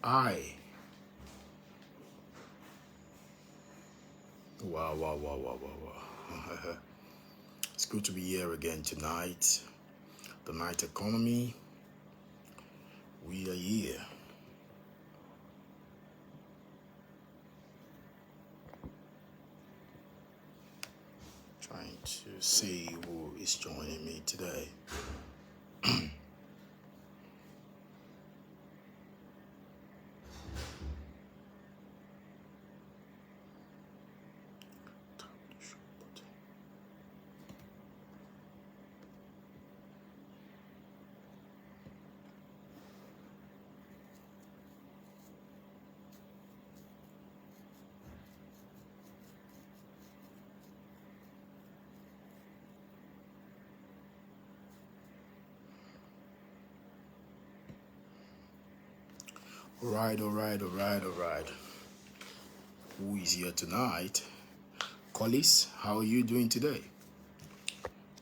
I. Wow, wow, wow, wow, wow, wow. It's good to be here again tonight. The night economy. We are here. Trying to see who is joining me today. All right. Who is here tonight? Collis, how are you doing today?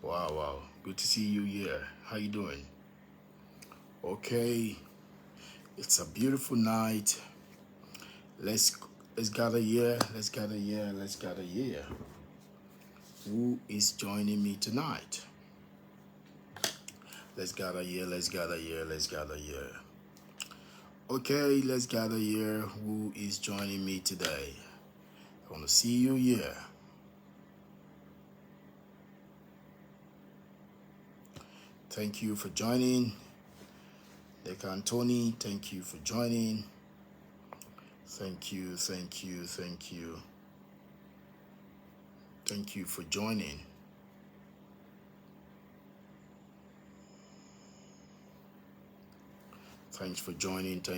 Wow. Good to see you here. How you doing? Okay. It's a beautiful night. Let's gather here. Let's gather here. Who is joining me tonight? Let's gather here. Okay, let's gather here. Who is joining me today? I want to see you here. Thank you for joining. Nick Anthony, thank you for joining. Thank you. Thank you for joining. Thanks for joining. Tell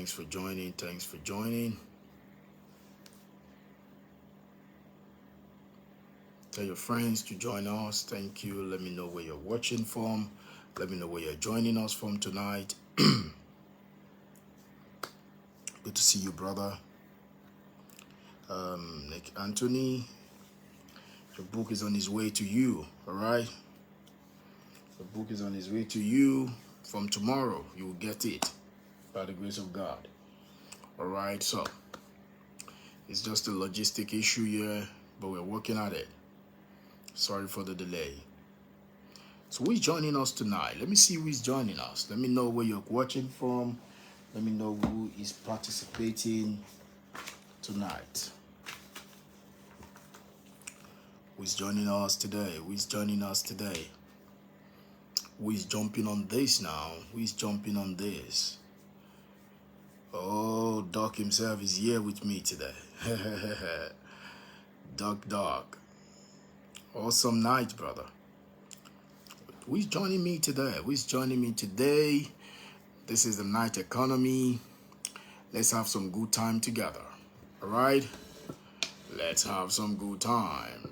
your friends to join us. Thank you. Let me know where you're watching from. Let me know where you're joining us from tonight. Good to see you, brother. Nick Anthony, your book is on its way to you, all right? The book is on its way to you. From tomorrow, you will get it by the grace of God. All right, so it's just a logistic issue here, but we're working at it. Sorry for the delay. So who is joining us tonight? Let me see who is joining us. Let me know where you're watching from. Let me know who is participating tonight. Who is joining us today? Who is jumping on this now? Who is jumping on this? Oh, Doc himself is here with me today. Doc. Awesome night, brother. Who is joining me today? This is the night economy. Let's have some good time together. All right? Let's have some good time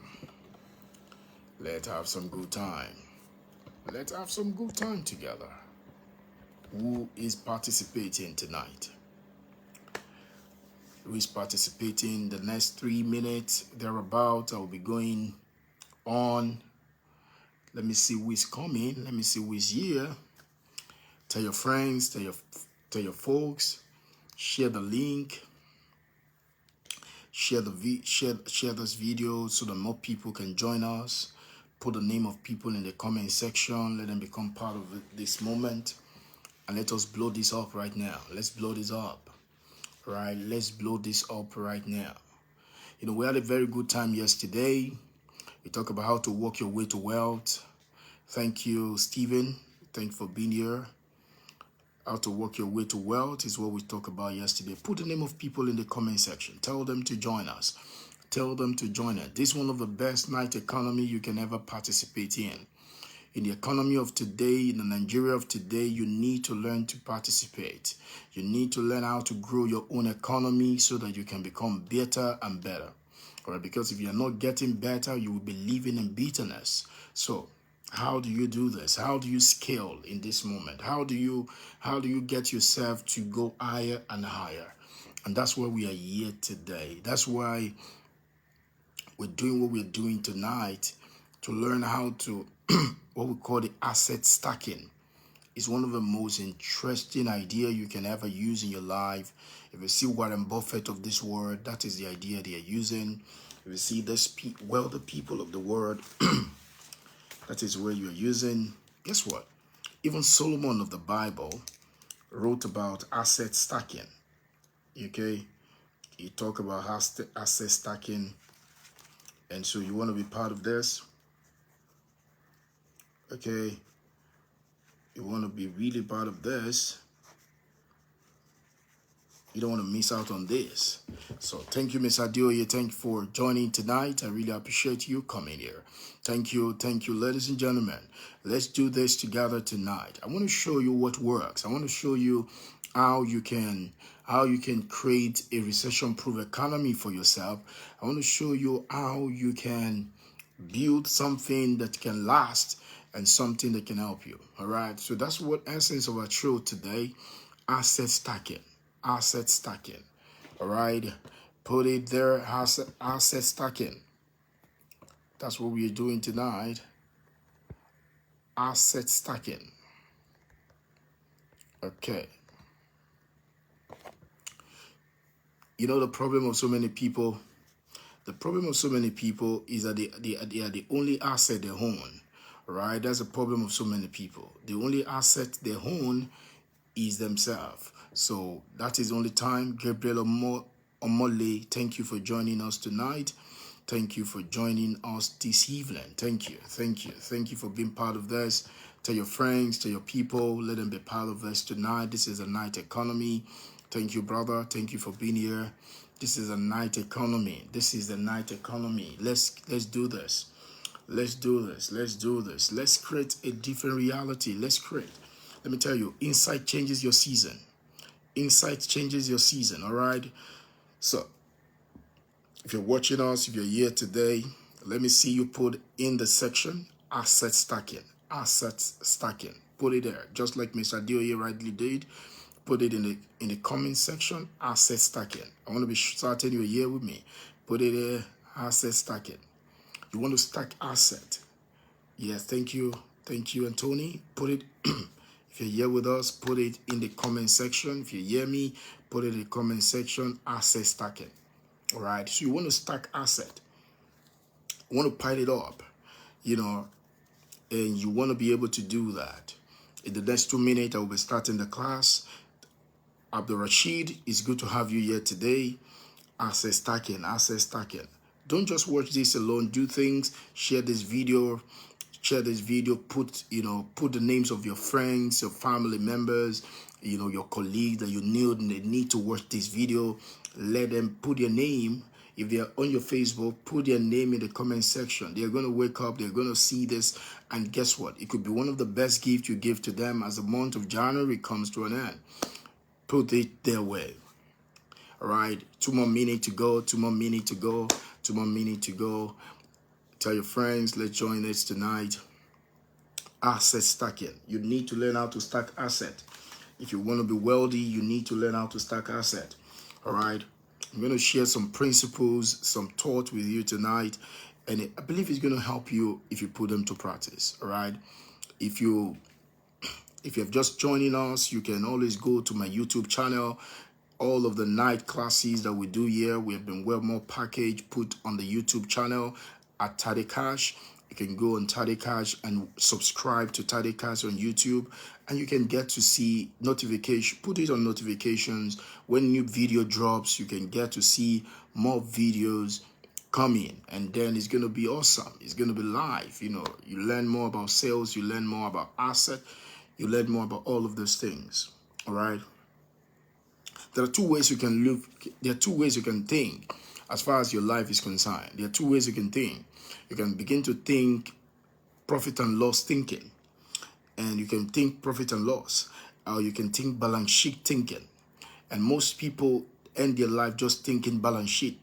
together. Who is participating tonight? Who is participating? The next 3 minutes, thereabout, I will be going on. Let me see who is coming. Let me see who is here. Tell your friends, tell your folks. Share the link. Share this video so that more people can join us. Put the name of people in the comment section. Let them become part of this moment. And let us blow this up right now. Let's blow this up. Right? Let's blow this up right now. You know, we had a very good time yesterday. We talked about how to work your way to wealth. Thank you, Stephen. Thanks for being here. How to work your way to wealth is what we talked about yesterday. Put the name of people in the comment section. Tell them to join us. This is one of the best night economy you can ever participate in. In the economy of today, in the Nigeria of today, you need to learn to participate. You need to learn how to grow your own economy so that you can become better and better. All right, because if you're not getting better, you will be living in bitterness. So how do you do this? How do you scale in this moment? How do you get yourself to go higher and higher? And that's why we are here today. That's why we're doing what we're doing tonight, to learn how to what we call the asset stacking. is one of the most interesting idea you can ever use in your life. If you see Warren Buffett of this world, that is the idea they are using. If you see this wealthy people of the world, that is where you're using. Guess what? Even Solomon of the Bible wrote about asset stacking. Okay? He talked about asset stacking. And so you want to be part of this. Okay? You want to be really part of this. You don't want to miss out on this. So thank you, Miss Adioye. Thank you for joining tonight. I really appreciate you coming here. Thank you, ladies and gentlemen. Let's do this together tonight. I want to show you what works. I want to show you how you can create a recession-proof economy for yourself. I want to show you how you can build something that can last and something that can help you. All right. So that's what essence of our show today: asset stacking. Asset stacking. All right, put it there. Asset stacking. That's what we're doing tonight. Asset stacking. Okay. You know the problem of so many people. The problem of so many people is that they are the only asset they own. Right? That's the problem of so many people. The only asset they own is themselves. So that is the only time. Gabriel Omole, thank you for joining us tonight. Thank you for joining us this evening. Thank you for being part of this. Tell your friends, tell your people, let them be part of this tonight. This is a night economy. Thank you, brother. Thank you for being here. This is a night economy. This is the night economy. Let's do this. Let's do this. Let's do this. Let's create a different reality. Let me tell you, insight changes your season. Insight changes your season, all right? So, if you're watching us, if you're here today, let me see you put in the section, asset stacking. Asset stacking. Put it there, just like Mr. Adioye rightly did. Put it in the comment section, asset stacking. I want to be starting you here with me. Put it there, asset stacking. You want to stack asset. Yeah, thank you. Thank you, Anthony. Put it... If you're here with us, put it in the comment section. If you hear me, put it in the comment section, asset stacking. All right. So you want to stack asset. You want to pile it up, and you want to be able to do that. In the next 2 minutes, I will be starting the class. Abdul Rashid, it's good to have you here today. Asset stacking, asset stacking. Don't just watch this alone. Do things. Share this video. Put the names of your friends, your family members, your colleagues that you know they need to watch this video. Let them put your name. If they're on your Facebook, put their name in the comment section. They're going to wake up, they're going to see this, and guess what? It could be one of the best gifts you give to them as the month of January comes to an end. Put it their way. All right, 2 more minutes to go, 2 more minutes to go, 2 more minutes to go. Tell your friends, let's join this tonight. Asset stacking. You need to learn how to stack asset. If you want to be wealthy, you need to learn how to stack asset. All right. I'm going to share some principles, some thoughts with you tonight. And I believe it's going to help you if you put them to practice. All right. If you have just joining us, you can always go to my YouTube channel. All of the night classes that we do here, we have been well more packaged, put on the YouTube channel at Tade Cash. You can go on Tade Cash and subscribe to Tade Cash on YouTube, and you can get to see notification. Put it on notifications. When new video drops, you can get to see more videos coming, and then it's going to be awesome. It's going to be live. You learn more about sales. You learn more about asset. You learn more about all of those things. All right. There are 2 ways you can look. There are 2 ways you can think as far as your life is concerned. There are 2 ways you can think. You can begin to think profit and loss thinking. And you can think profit and loss. Or you can think balance sheet thinking. And most people end their life just thinking balance sheet,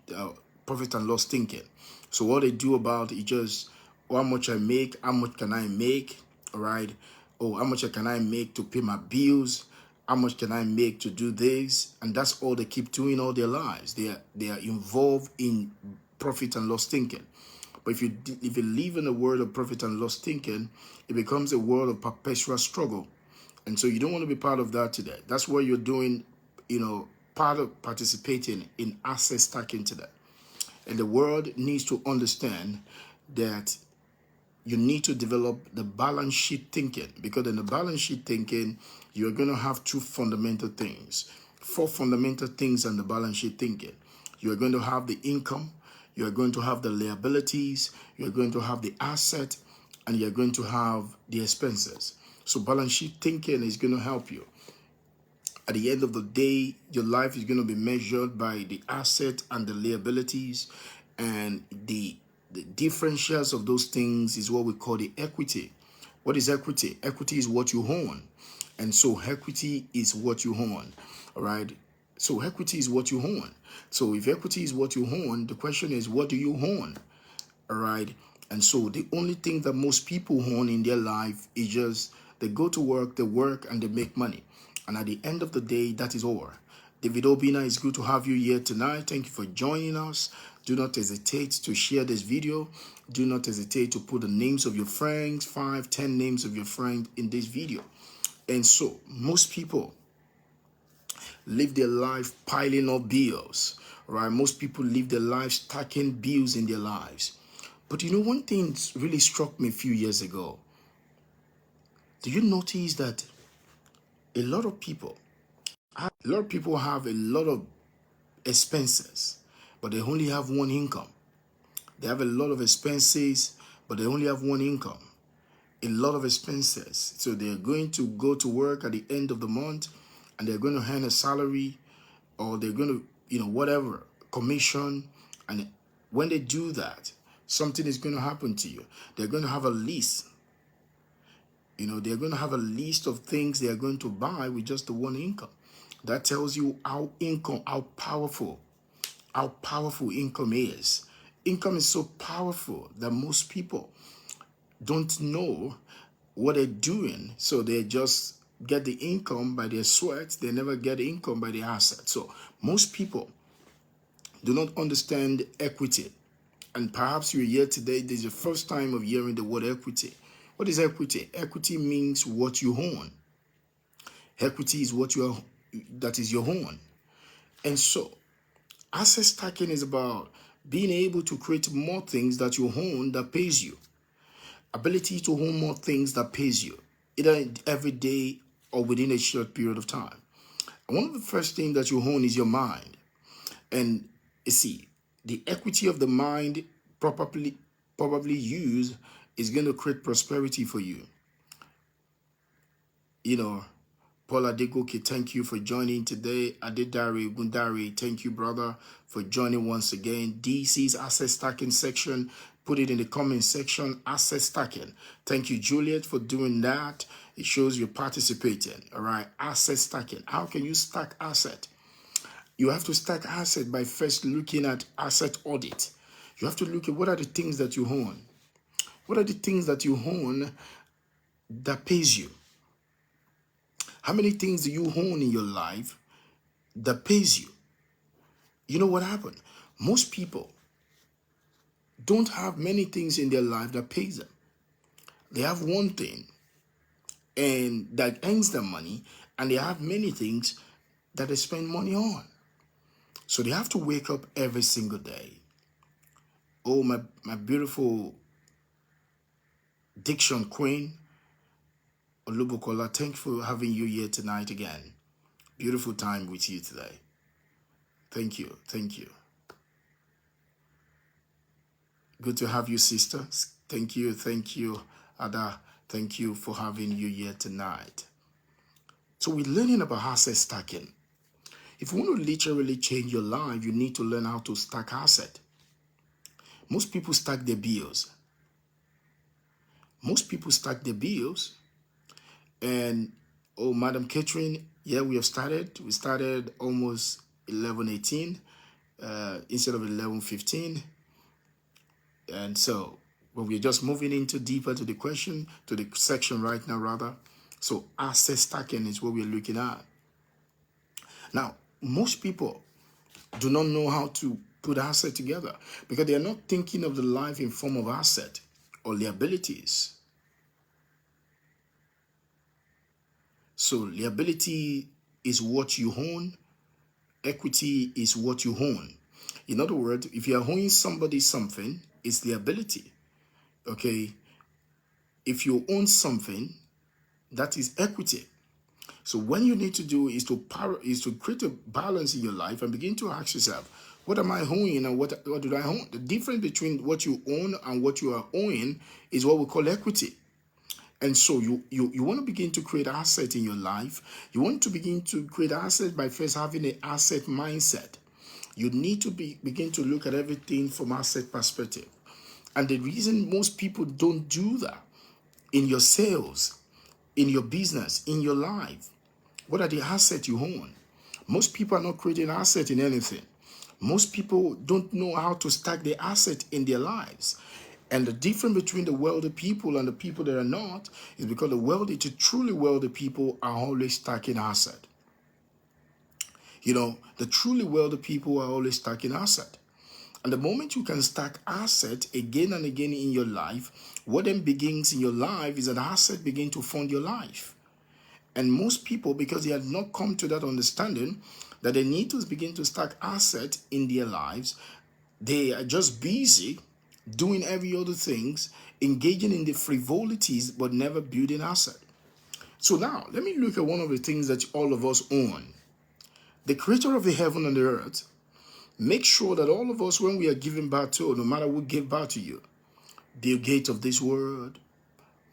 profit and loss thinking. So what they do about it is just, how much I make, how much can I make, all right? Oh, how much can I make to pay my bills? How much can I make to do this? And that's all they keep doing all their lives. They are involved in profit and loss thinking. But if you live in a world of profit and loss thinking, it becomes a world of perpetual struggle. And so you don't want to be part of that today. That's what you're doing, part of participating in asset stacking today. And the world needs to understand that you need to develop the balance sheet thinking, because in the balance sheet thinking, you're going to have two fundamental things, four fundamental things in the balance sheet thinking. You're going to have the income, you're going to have the liabilities, you're going to have the asset, and you're going to have the expenses. So balance sheet thinking is going to help you. At the end of the day, your life is going to be measured by the asset and the liabilities, and the differentials of those things is what we call the equity. What is equity? Equity is what you own. And so equity is what you own. All right. So equity is what you own. So if equity is what you own, the question is, what do you own? All right. And so the only thing that most people own in their life is just they go to work, they work, and they make money. And at the end of the day, that is all. David Obina, it's good to have you here tonight. Thank you for joining us. Do not hesitate to share this video. Do not hesitate to put the names of your friends, 5, 10 names of your friends in this video. And so most people live their life piling up bills, right? Most people live their lives stacking bills in their lives. But one thing really struck me a few years ago. Do you notice that a lot of people have a lot of expenses, but they only have one income? They have a lot of expenses, but they only have one income. A lot of expenses. So they're going to go to work at the end of the month, and they're going to earn a salary, or they're going to, whatever, commission. And when they do that, something is going to happen to you. They're going to have a list. They're going to have a list of things they are going to buy with just the one income. That tells you how powerful income is. Income is so powerful that most people don't know what they're doing. So they just get the income by their sweat. They never get income by the asset. So most people do not understand equity. And perhaps you're here today, this is the first time of hearing the word equity. What is equity? Equity means what you own. Equity is that is your own. And so asset stacking is about being able to create more things that you own that pays you. Ability to own more things that pays you, either every day or within a short period of time. And one of the first things that you own is your mind. And you see, the equity of the mind probably used is going to create prosperity for you. Paula Degoke, thank you for joining today. Adedari Gundari, thank you, brother, for joining once again. DC's asset stacking section, put it in the comment section, asset stacking. Thank you, Juliet, for doing that. It shows you're participating. All right, asset stacking. How can you stack asset? You have to stack asset by first looking at asset audit. You have to look at what are the things that you own. What are the things that you own that pays you? How many things do you own in your life that pays you? You know what happened? Most people don't have many things in their life that pays them. They have one thing and that earns them money, and they have many things that they spend money on. So they have to wake up every single day. Oh, my beautiful diction queen, Olubukola, thank you for having you here tonight again. Beautiful time with you today. Thank you. Thank you. Good to have you, sister. Thank you. Thank you, Ada. Thank you for having you here tonight. So we're learning about asset stacking. If you want to literally change your life, you need to learn how to stack asset. Most people stack their bills. Most people stack their bills. And, oh, Madam Catherine, yeah, we have started. We started almost 11:18 instead of 11:15. And so, but we're just moving into deeper to the question, to the section right now, rather. So asset stacking is what we're looking at. Now, most people do not know how to put asset together because they are not thinking of the life in form of asset or liabilities. So liability is what you own. Equity is what you own. In other words, if you are owing somebody something, it's liability. Okay? If you own something, that is equity. So what you need to do is to create a balance in your life and begin to ask yourself, what am I owing and what do I own? The difference between what you own and what you are owing is what we call equity. And so you want to begin to create asset in your life. You want to begin to create asset by first having an asset mindset. You need to begin to look at everything from asset perspective. And the reason most people don't do that in your sales, in your business, in your life, what are the assets you own? Most people are not creating asset in anything. Most people don't know how to stack the asset in their lives. And the difference between the wealthy people and the people that are not is because the wealthy to truly wealthy people are always stacking asset. You know, the truly wealthy people are always stacking asset. And the moment you can stack asset again and again in your life, what then begins in your life is that asset begin to fund your life. And most people, because they have not come to that understanding that they need to begin to stack asset in their lives, they are just busy doing every other things, engaging in the frivolities, but never building asset. So now, let me look at one of the things that all of us own. The creator of the heaven and the earth, make sure that all of us, when we are giving birth to, no matter who gave birth to you, Bill Gates of this world,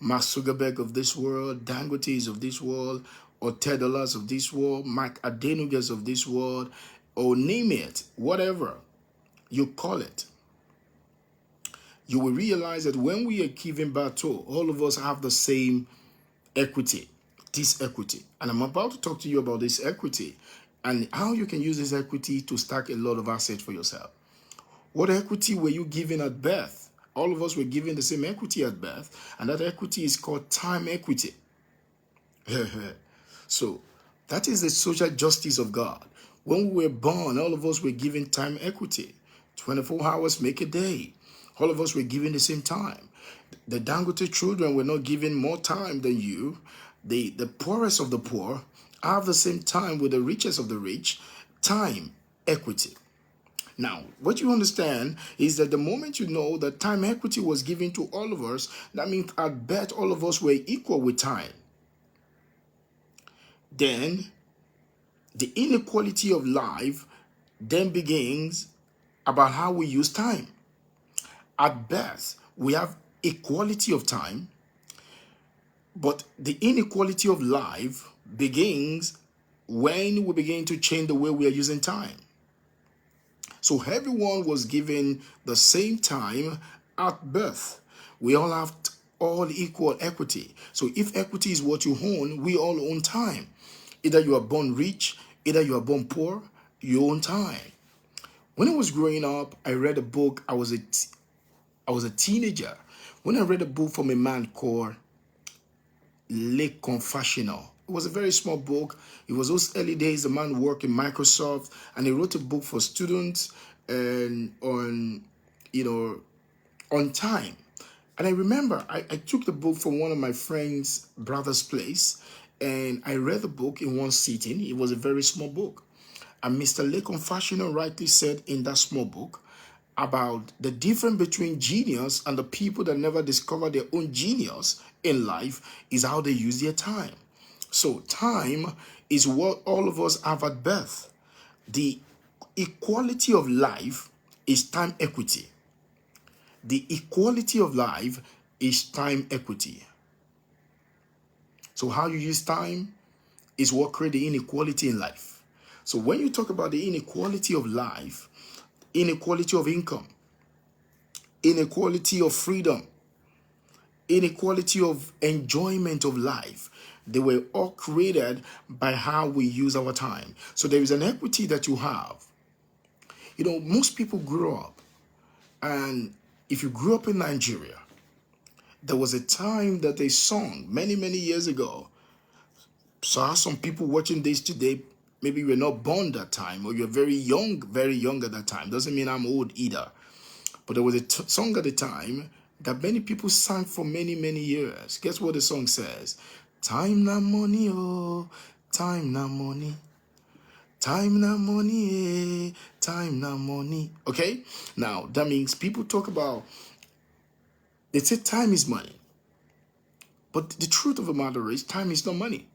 Mark Zuckerberg of this world, Dangotes of this world, or Ted Dollars of this world, Mike Adenugas of this world, or name it, whatever you call it, you will realize that when we are giving birth to, all of us have the same equity, this equity. And I'm about to talk to you about this equity and how you can use this equity to stack a lot of assets for yourself. What equity were you given at birth? All of us were given the same equity at birth, and that equity is called time equity. So that is the social justice of God. When we were born, all of us were given time equity. 24 hours make a day. All of us were given the same time. The Dangote children were not given more time than you. The poorest of the poor have the same time with the richest of the rich. Time equity. Now, what you understand is that the moment you know that time equity was given to all of us, that means at birth all of us were equal with time. Then the inequality of life then begins about how we use time. At birth, we have equality of time, but the inequality of life begins when we begin to change the way we are using time. So everyone was given the same time at birth. We all have all equal equity. So if equity is what you own, we all own time. Either you are born rich, either you are born poor, you own time. When I was growing up, I read a book. I was a teenager when I read a book from a man called Lake Confessional. It was a very small book. It was those early days. The man worked in Microsoft, and he wrote a book for students and on time. And I remember I took the book from one of my friend's brother's place, and I read the book in one sitting. It was a very small book. And Mr. Lake Confessional rightly said in that small book about the difference between genius and the people that never discover their own genius in life is how they use their time. So time is what all of us have at birth. The equality of life is time equity. The equality of life is time equity. So how you use time is what creates the inequality in life. So when you talk about the inequality of life, inequality of income, inequality of freedom, inequality of enjoyment of life, they were all created by how we use our time. So there is an equity that you have. You know, most people grew up, and if you grew up in Nigeria, there was a time that they sung many, many years ago. So I have some people watching this today, maybe you were not born that time, or you're very young at that time. Doesn't mean I'm old either. But there was a song at the time that many people sang for many, many years. Guess what the song says? Time na money, oh, time na money. Time na money, time na money. Okay? Now, that means people talk about, they say time is money. But the truth of the matter is, time is not money.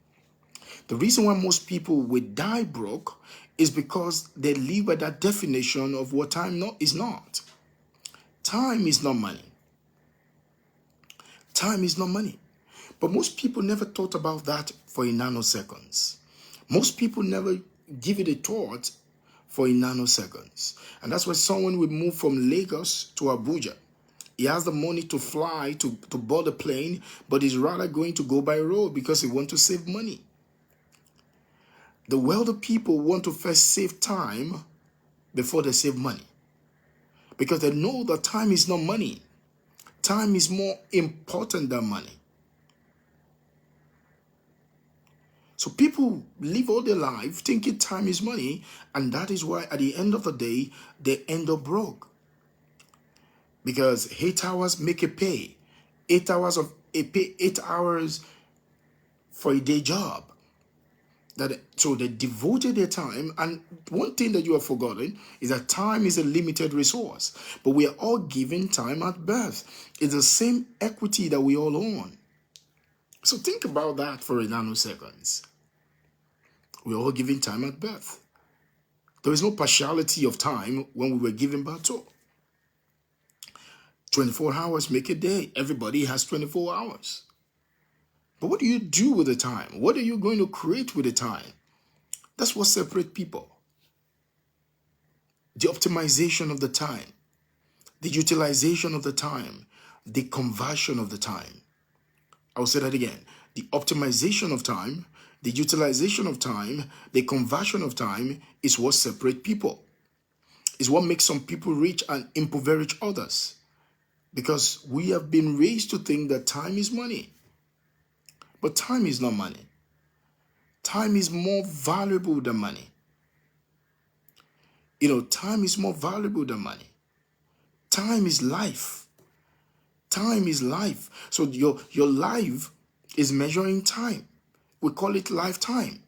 The reason why most people will die broke is because they live by that definition of what time is not. Time is not money. Time is not money. But most people never thought about that for a nanoseconds. Most people never give it a thought for a nanoseconds. And that's why someone will move from Lagos to Abuja. He has the money to fly, to board a plane, but he's rather going to go by road because he wants to save money. The wealthy people want to first save time before they save money. Because they know that time is not money. Time is more important than money. So people live all their life thinking time is money, and that is why at the end of the day, they end up broke. Because 8 hours make a pay. 8 hours of a pay, 8 hours for a day job. So they devoted their time, and one thing that you have forgotten is that time is a limited resource, but we are all given time at birth. It's the same equity that we all own. So think about that for a nanoseconds. We're all given time at birth. There is no partiality of time when we were given birth to. 24 hours make a day. Everybody has 24 hours. But what do you do with the time? What are you going to create with the time? That's what separates people. The optimization of the time, the utilization of the time, the conversion of the time. I'll say that again. The optimization of time, the utilization of time, the conversion of time is what separates people. Is what makes some people rich and impoverish others. Because we have been raised to think that time is money. But time is not money. Time is more valuable than money. You know, time is more valuable than money. Time is life. Time is life. So your life is measuring time. We call it lifetime.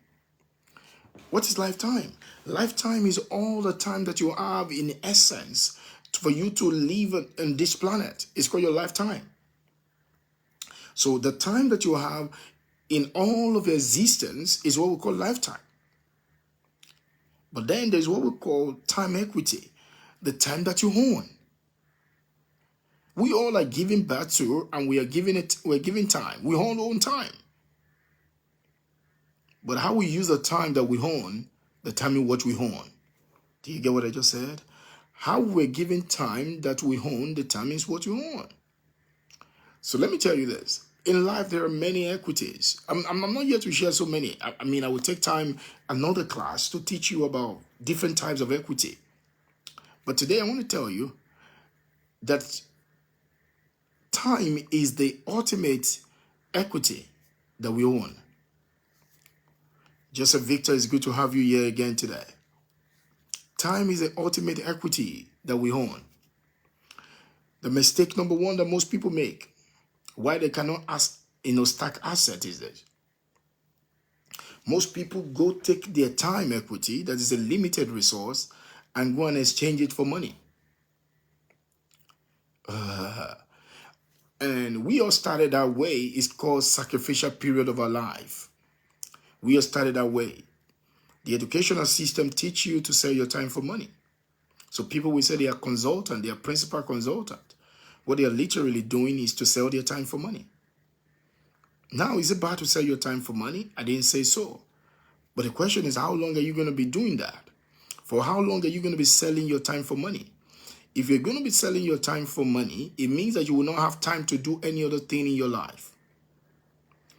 What is lifetime? Lifetime is all the time that you have in essence for you to live on this planet. It's called your lifetime. So the time that you have in all of your existence is what we call lifetime. But then there's what we call time equity, the time that you own. We all are giving birth to, and we're giving time. We all own time. But how we use the time that we own determine what we own. Do you get what I just said? How we're giving time that we own determines what you own. So let me tell you this. In life, there are many equities. I'm not here to share so many. I mean, I will take time, another class, to teach you about different types of equity. But today I want to tell you that time is the ultimate equity that we own. Joseph Victor, it's good to have you here again today. Time is the ultimate equity that we own. The mistake number one that most people make, why they cannot stack asset, is this. Most people go take their time equity, that is a limited resource, and go and exchange it for money. And we all started that way. It's called sacrificial period of our life. We all started that way. The educational system teach you to sell your time for money. So people will say they are consultant, they are principal consultant. What they are literally doing is to sell their time for money. Now, is it bad to sell your time for money? I didn't say so. But the question is, how long are you going to be doing that? For how long are you going to be selling your time for money? If you're going to be selling your time for money, it means that you will not have time to do any other thing in your life.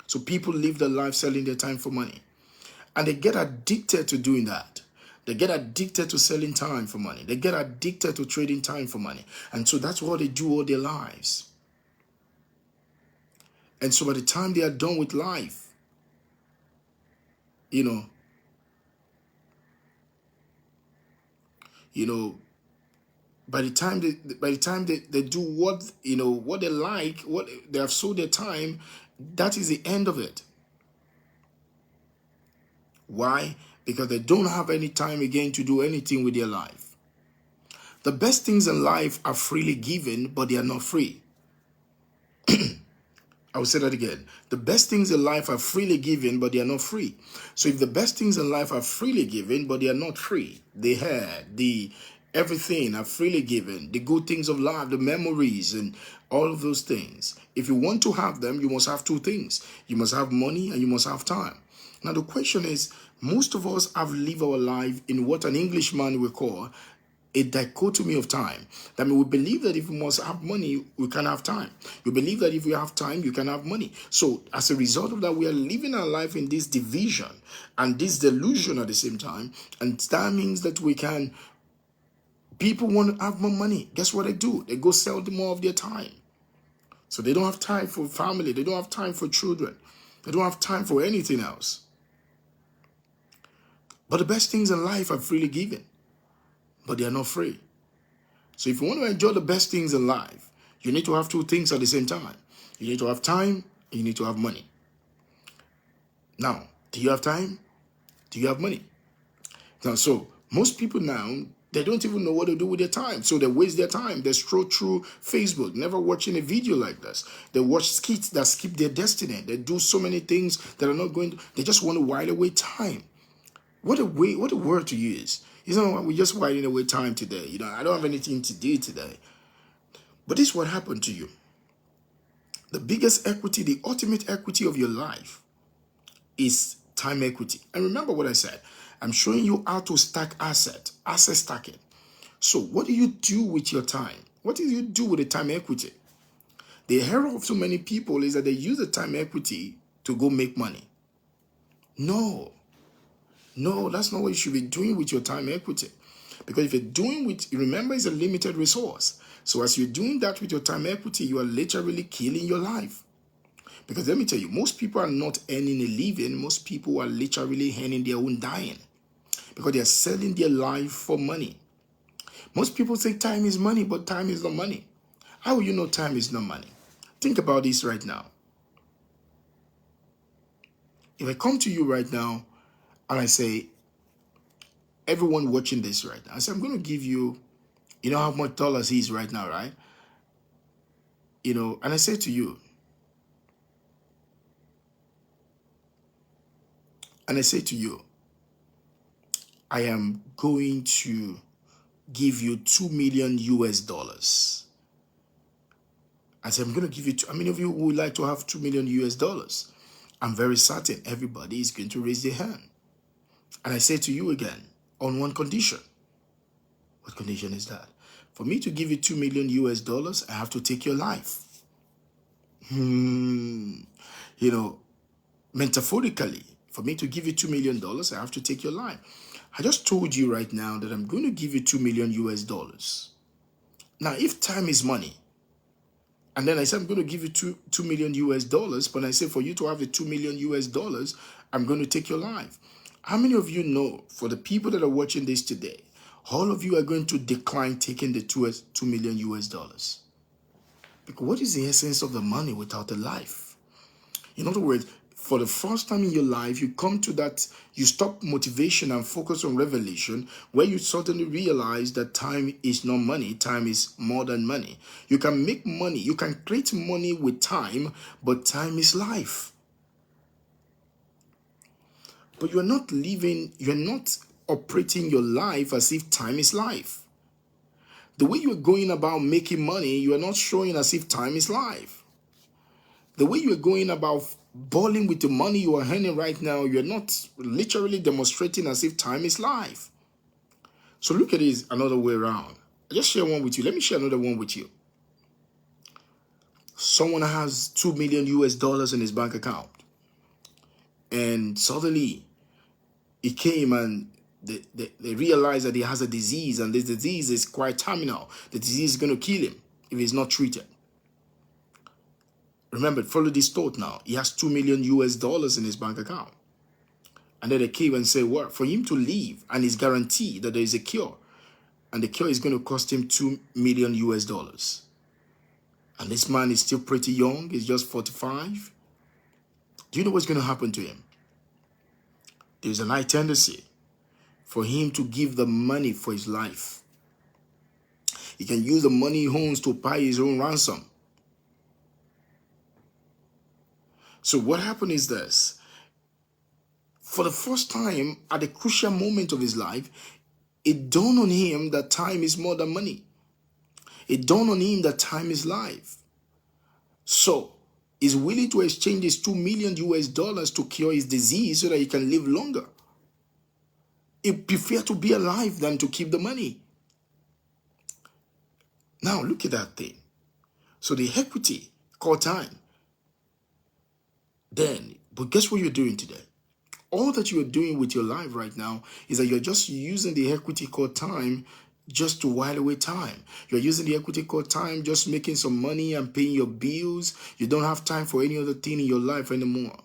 So people live their life selling their time for money. And they get addicted to doing that. They get addicted to selling time for money. They get addicted to trading time for money. And so that's what they do all their lives. And so by the time they are done with life, by the time they do what they like, what they have sold their time, that is the end of it. Why? Because they don't have any time again to do anything with their life. The best things in life are freely given, but they are not free. I will say that again. The best things in life are freely given, but they are not free. So if the best things in life are freely given, but they are not free, the hair, the everything are freely given, the good things of life, the memories, and all of those things. If you want to have them, you must have two things. You must have money and you must have time. Now the question is, most of us have lived our life in what an Englishman will call a dichotomy of time. That means we believe that if we must have money, we can have time. You believe that if we have time, you can have money. So as a result of that, we are living our life in this division and this delusion at the same time. And that means that people want to have more money. Guess what they do? They go sell more of their time. So they don't have time for family. They don't have time for children. They don't have time for anything else. But the best things in life are freely given, but they are not free. So if you want to enjoy the best things in life, you need to have two things at the same time. You need to have time and you need to have money. Now, do you have time? Do you have money? Now, so most people now, they don't even know what to do with their time. So they waste their time. They scroll through Facebook, never watching a video like this. They watch skits that skip their destiny. They do so many things that are not going to, they just want to while away time. What a word to use. You know, we're just whiling away time today. You know, I don't have anything to do today. But this is what happened to you. The biggest equity, the ultimate equity of your life is time equity. And remember what I said. I'm showing you how to stack asset stacking. So what do you do with your time? What do you do with the time equity? The error of so many people is that they use the time equity to go make money. No, that's not what you should be doing with your time equity. Because if you're doing with, remember, it's a limited resource. So as you're doing that with your time equity, you are literally killing your life. Because let me tell you, most people are not earning a living. Most people are literally earning their own dying. Because they are selling their life for money. Most people say time is money, but time is not money. How will you know time is not money? Think about this right now. If I come to you right now and I say, everyone watching this right now, I say, I'm going to give you, you know how much dollars is right now, right? You know, and I say to you, I am going to give you 2 million US dollars. I said, I'm going to give you, how many of you would like to have 2 million US dollars? I'm very certain everybody is going to raise their hand. And I say to you again, on one condition. What condition is that? For me to give you 2 million US dollars, I have to take your life. You know, metaphorically, for me to give you $2 million, I have to take your life. I just told you right now that I'm going to give you 2 million US dollars. Now, if time is money, and then I said I'm going to give you 2 million US dollars, but I say for you to have the 2 million US dollars, I'm going to take your life. How many of you know, for the people that are watching this today, all of you are going to decline taking the 2 million US dollars? Because what is the essence of the money without the life? In other words, for the first time in your life, you come to that, you stop motivation and focus on revelation, where you suddenly realize that time is not money, time is more than money. You can make money, you can create money with time, but time is life. But you're not operating your life as if time is life. The way you're going about making money, you are not showing as if time is life. The way you're going about balling with the money you are earning right now, you're not literally demonstrating as if time is life. So look at this another way around. I just share one with you. Let me share another one with you. Someone has 2 million US dollars in his bank account. And suddenly he came and they realized that he has a disease, and this disease is quite terminal. The disease is going to kill him if he's not treated. Remember, follow this thought now. He has 2 million US dollars in his bank account. And then they came and said, well, for him to live, and it's guaranteed that there is a cure, and the cure is going to cost him 2 million US dollars. And this man is still pretty young. He's just 45. Do you know what's going to happen to him? there's a high tendency for him to give the money for his life. He can use the money he owns to pay his own ransom. So what happened is this. For the first time, at a crucial moment of his life, it dawned on him that time is more than money. It dawned on him that time is life. So he's willing to exchange his $2 million to cure his disease so that he can live longer. He prefers to be alive than to keep the money. Now look at that thing. So the equity called time. But guess what you're doing today? All that you are doing with your life right now is that you're just using the equity called time just to while away time. You're using the equity called time, just making some money and paying your bills. You don't have time for any other thing in your life anymore.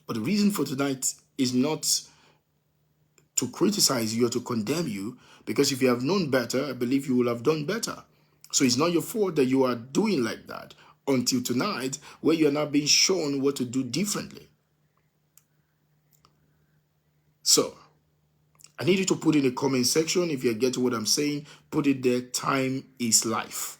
But the reason for tonight is not to criticize you or to condemn you, because if you have known better, I believe you will have done better. So it's not your fault that you are doing like that until tonight, where you are now being shown what to do differently. So I need you to put in the comment section, if you get what I'm saying, put it there. Time is life.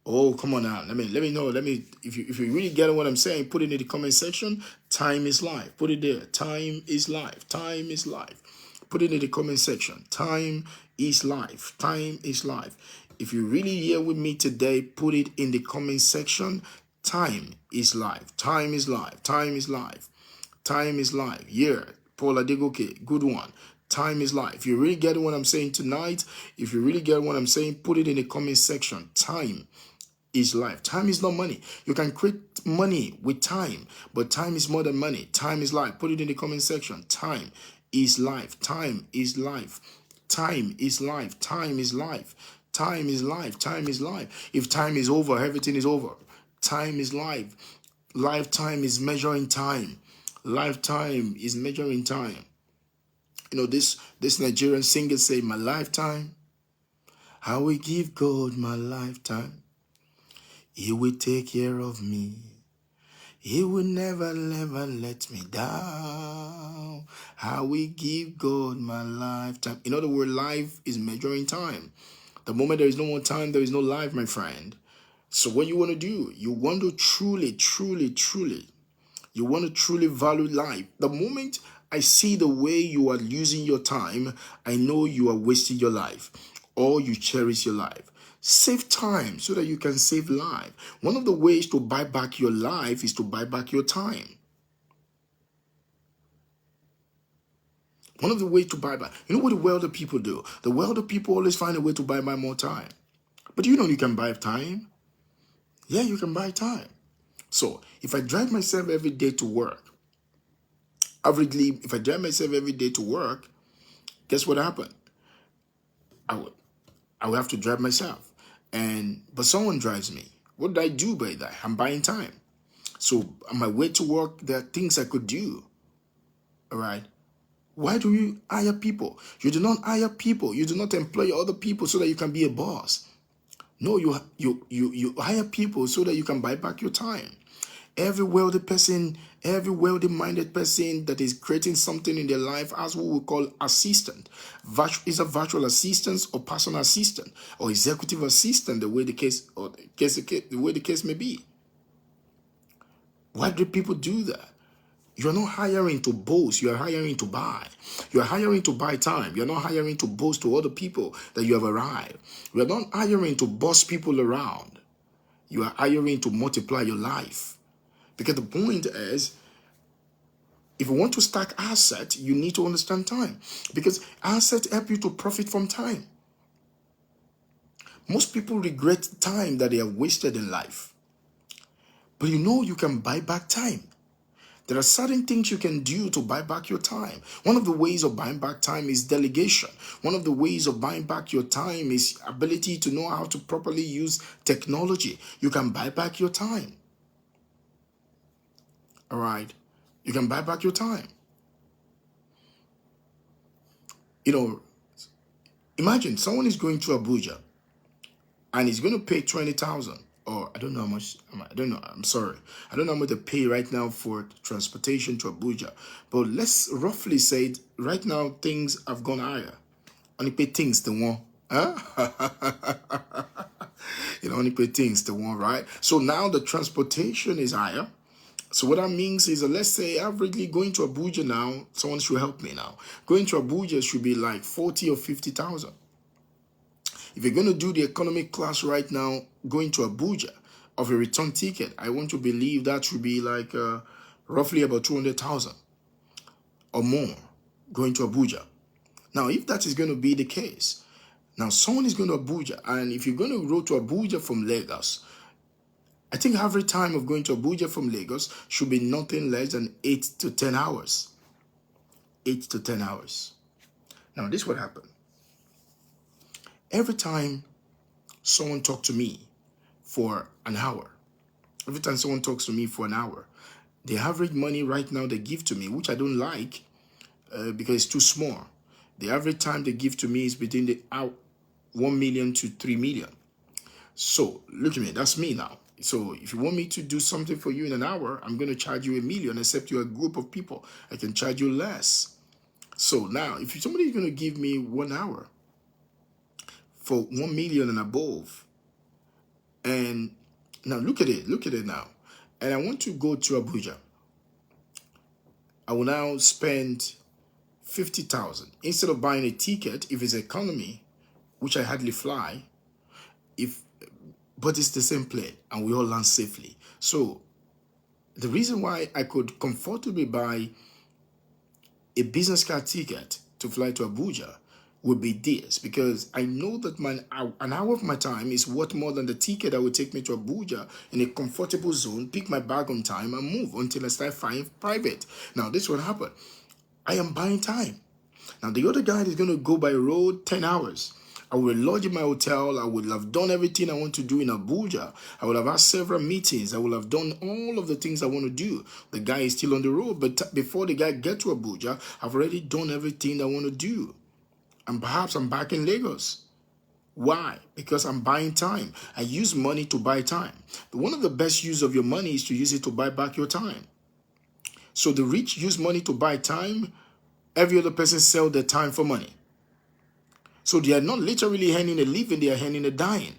Oh, come on now. Let me know. If you really get what I'm saying, put it in the comment section. Time is life. Put it there. Time is life. Time is life. Put it in the comment section. Time is life. Time is life. If you're really here with me today, put it in the comment section. Time is life. Time is life. Time is life. Time is life. Yeah. Paula Degoke, good one. Time is life. If you really get what I'm saying tonight, if you really get what I'm saying, put it in the comment section. Time is life. Time is not money. You can create money with time, but time is more than money. Time is life. Put it in the comment section. Time is life. Time is life. Time is life. Time is life. Time is life. Time is life. If time is over, everything is over. Time is life. Lifetime is measuring time. Lifetime is measuring time. You know, this Nigerian singer say, my lifetime, I will give God my lifetime. He will take care of me. He will never let me down. I will give God my lifetime. In other words, life is measuring time. The moment there is no more time, there is no life, my friend. So what you want to do, you want to truly you want to truly value life. The moment I see the way you are using your time, I know you are wasting your life, or you cherish your life. Save time so that you can save life. One of the ways to buy back your life is to buy back your time. One of the ways to buy back. You know what the wealthy people do? The wealthy people always find a way to buy back more time. But you know you can buy time. Yeah, you can buy time. So if I drive myself every day to work, averagely, if I drive myself every day to work, guess what happened? I would have to drive myself. But someone drives me. What did I do by that? I'm buying time. So on my way to work, there are things I could do. All right. Why do you hire people? You do not hire people. You do not employ other people so that you can be a boss. No, you hire people so that you can buy back your time. Every wealthy person, every wealthy-minded person that is creating something in their life has what we call assistant. Is a virtual assistant or personal assistant or executive assistant, the way the case may be. Why do people do that? You're not hiring to boast. You're hiring to buy. You're hiring to buy time. You're not hiring to boast to other people that you have arrived. You're not hiring to boss people around. You are hiring to multiply your life. Because the point is, if you want to stack assets, you need to understand time. Because assets help you to profit from time. Most people regret time that they have wasted in life. But you know you can buy back time. There are certain things you can do to buy back your time. One of the ways of buying back time is delegation. One of the ways of buying back your time is ability to know how to properly use technology. You can buy back your time. All right. You can buy back your time. You know, imagine someone is going to Abuja and he's going to pay 20,000. or I don't know how much, I don't know, I'm sorry. I don't know how much they pay right now for transportation to Abuja. But let's roughly say it, right now things have gone higher. Only pay things the one. Huh? Only pay things the one, right? So now the transportation is higher. So what that means is that let's say averagely going to Abuja now, someone should help me now. Going to Abuja should be like 40 or 50,000. If you're going to do the economic class right now, going to Abuja of a return ticket, I want to believe that should be like roughly about 200,000 or more going to Abuja. Now, if that is going to be the case, now someone is going to Abuja, and if you're going to go to Abuja from Lagos, I think average time of going to Abuja from Lagos should be nothing less than 8 to 10 hours. 8 to 10 hours. Now, this would happen. Every time someone talks to me for an hour, the average money right now they give to me, which I don't like because it's too small. The average time they give to me is between the 1 million to 3 million. So look at me, that's me now. So if you want me to do something for you in an hour, I'm going to charge you 1 million, except you're a group of people. I can charge you less. So now, if somebody is going to give me 1 hour for 1 million and above, and now look at it now, and I want to go to Abuja, I will now spend 50,000 instead of buying a ticket if it's economy, which I hardly fly. But it's the same plane, and we all land safely. So the reason why I could comfortably buy a business class ticket to fly to Abuja would be this, because I know that an hour of my time is worth more than the ticket that would take me to Abuja in a comfortable zone, pick my bag on time, and move until I start flying private. Now, this will happen. I am buying time. Now, the other guy is going to go by road 10 hours. I will lodge in my hotel. I would have done everything I want to do in Abuja. I would have had several meetings. I would have done all of the things I want to do. The guy is still on the road, but before the guy gets to Abuja, I've already done everything I want to do. And perhaps I'm back in Lagos. Why? Because I'm buying time. I use money to buy time. One of the best use of your money is to use it to buy back your time. So the rich use money to buy time. Every other person sell their time for money. So they are not literally earning a living, they are earning a dying.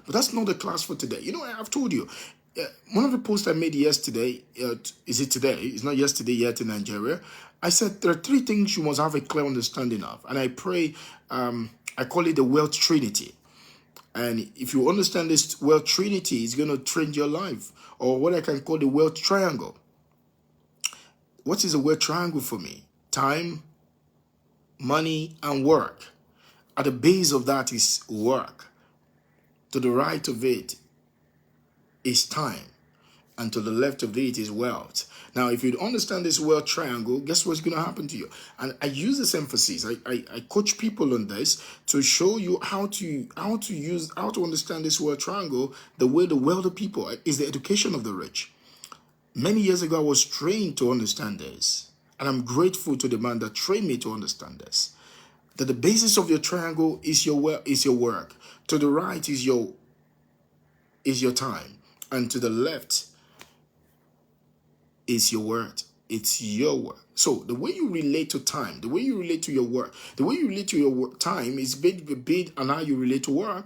But that's not the class for today. I've told you, one of the posts I made yesterday, is it today? It's not yesterday yet in Nigeria. I said there are 3 things you must have a clear understanding of. And I pray, I call it the wealth trinity. And if you understand this wealth trinity, it's going to change your life. Or what I can call the wealth triangle. What is a wealth triangle for me? Time, money, and work. At the base of that is work. To the right of it is time. And to the left of it is wealth. Now, if you understand this wealth triangle, guess what's going to happen to you? And I use this emphasis. I coach people on this to show you how to understand this wealth triangle the way the wealthy people is the education of the rich. Many years ago, I was trained to understand this. And I'm grateful to the man that trained me to understand this. That the basis of your triangle is your work. To the right is your time. And to the left is your word. It's your work. So the way you relate to time, the way you relate to your work, the way you relate to your time is big on how you relate to work,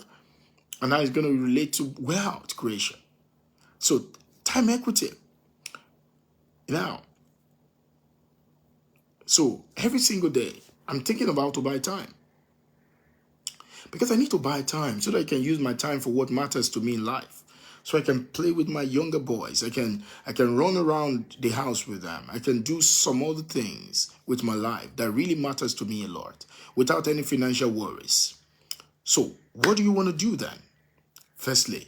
and how it's going to relate to wealth creation. So time equity. Now, so every single day, I'm thinking about to buy time. Because I need to buy time so that I can use my time for what matters to me in life. So I can play with my younger boys. I can run around the house with them. I can do some other things with my life that really matters to me a lot without any financial worries. So what do you want to do then? Firstly,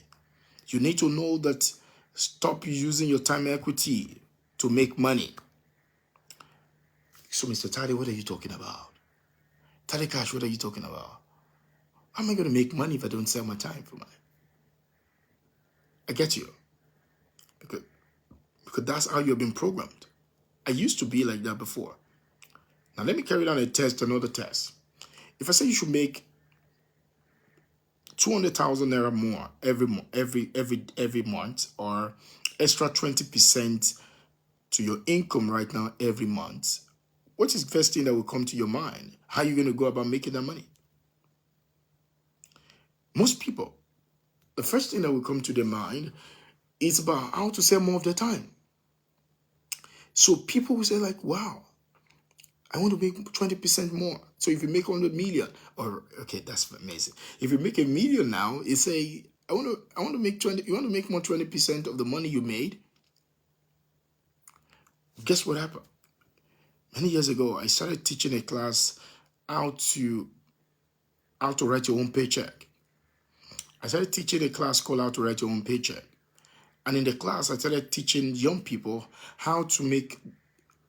you need to know that stop using your time equity to make money. So Mr. Tade, what are you talking about? Tade Cash, what are you talking about? How am I going to make money if I don't sell my time for money? I get you. Because that's how you've been programmed. I used to be like that before. Now let me carry down another test. If I say you should make 200,000 naira more every month, or extra 20% to your income right now every month, what is the first thing that will come to your mind? How are you going to go about making that money? Most people, the first thing that will come to their mind is about how to sell more of their time. So people will say like, wow, I want to make 20% more. So if you make 100 million, or okay, that's amazing. If you make 1 million now, you say, I want to make 20, you want to make more 20% of the money you made. Guess what happened? Many years ago, I started teaching a class how to write your own paycheck. I started teaching a class called How to Write Your Own Paycheck. And in the class, I started teaching young people how to make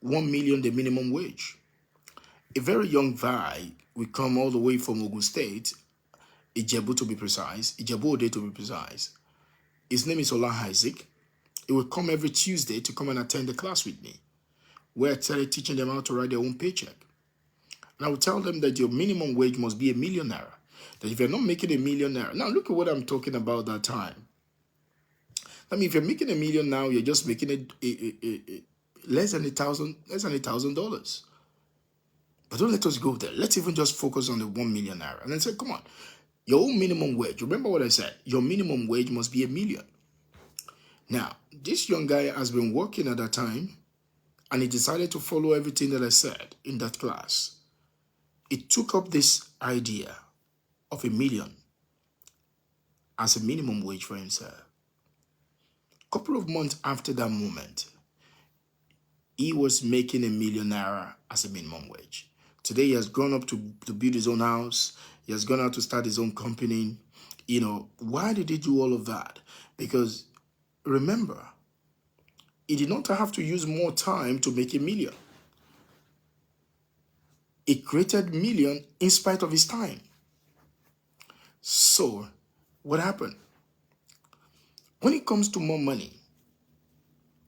1 million the minimum wage. A very young guy will come all the way from Ogun State, Ijebu to be precise, Ijebu Ode to be precise. His name is Ola Isaac. He will come every Tuesday to come and attend the class with me, where I started teaching them how to write their own paycheck. And I will tell them that your minimum wage must be 1 million naira. That if you're not making 1 million naira, now look at what I'm talking about that time. I mean, if you're making 1 million now, you're just making it less than $1,000. But don't let us go there. Let's even just focus on the 1 million naira. And then say, come on, your own minimum wage. Remember what I said? Your minimum wage must be 1 million. Now, this young guy has been working at that time, and he decided to follow everything that I said in that class. He took up this idea of 1 million as a minimum wage for himself. A couple of months after that moment, he was making 1 million naira as a minimum wage. Today, he has grown up to build his own house. He has gone out to start his own company. You know, why did he do all of that? Because remember, he did not have to use more time to make 1 million. He created 1 million in spite of his time. So, what happened? When it comes to more money,